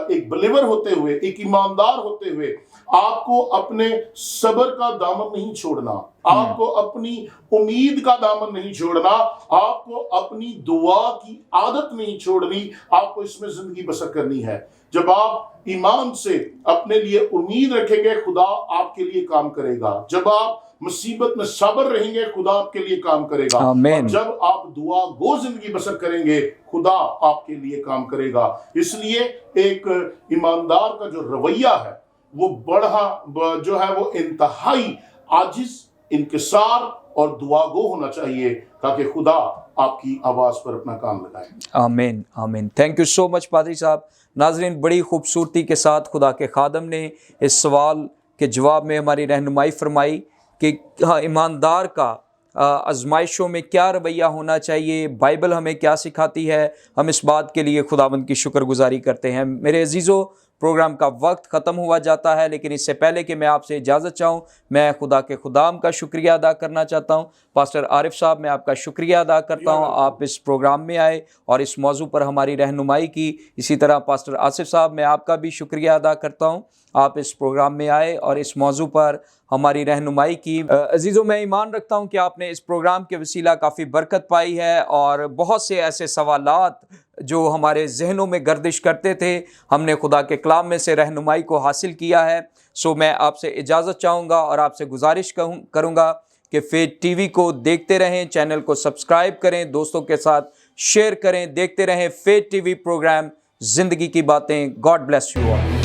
ایک بلیور ہوتے ہوئے، ایک ایماندار ہوتے ہوئے، آپ کو اپنے صبر کا دامن نہیں چھوڑنا، آپ کو اپنی امید کا دامن نہیں چھوڑنا، آپ کو اپنی دعا کی عادت نہیں چھوڑنی، آپ کو اس میں زندگی بسر کرنی ہے۔ جب آپ ایمان سے اپنے لیے امید رکھیں گے، خدا آپ کے لیے کام کرے گا۔ جب آپ مصیبت میں صبر رہیں گے، خدا آپ کے لیے کام کرے گا۔ اور جب آپ دعا گو زندگی بسر کریں گے، خدا آپ کے لیے کام کرے گا۔ اس لیے ایک ایماندار کا جو رویہ ہے وہ بڑا جو ہے وہ انتہائی عاجز، انکسار اور دعا گو ہونا چاہیے، تاکہ خدا آپ کی آواز پر اپنا کام لگائے۔ آمین، آمین۔ تھینک یو سو مچ پادری صاحب۔ ناظرین، بڑی خوبصورتی کے ساتھ خدا کے خادم نے اس سوال کے جواب میں ہماری رہنمائی فرمائی کہ ایماندار کا آزمائشوں میں کیا رویہ ہونا چاہیے، بائبل ہمیں کیا سکھاتی ہے۔ ہم اس بات کے لیے خداوند کی شکر گزاری کرتے ہیں۔ میرے عزیزو، پروگرام کا وقت ختم ہوا جاتا ہے، لیکن اس سے پہلے کہ میں آپ سے اجازت چاہوں، میں خدا کے خدام کا شکریہ ادا کرنا چاہتا ہوں۔ پاسٹر عارف صاحب، میں آپ کا شکریہ ادا کرتا ہوں، آپ اس پروگرام میں آئے اور اس موضوع پر ہماری رہنمائی کی۔ اسی طرح پاسٹر آصف صاحب، میں آپ کا بھی شکریہ ادا کرتا ہوں، آپ اس پروگرام میں آئے اور اس موضوع پر ہماری رہنمائی کی۔ عزیزوں، میں ایمان رکھتا ہوں کہ آپ نے اس پروگرام کے وسیلہ کافی برکت پائی ہے، اور بہت سے ایسے سوالات جو ہمارے ذہنوں میں گردش کرتے تھے، ہم نے خدا کے کلام میں سے رہنمائی کو حاصل کیا ہے۔ سو میں آپ سے اجازت چاہوں گا اور آپ سے گزارش کروں گا کہ فیتھ ٹی وی کو دیکھتے رہیں، چینل کو سبسکرائب کریں، دوستوں کے ساتھ شیئر کریں، دیکھتے رہیں فیتھ ٹی وی پروگرام زندگی کی باتیں۔ God bless you all.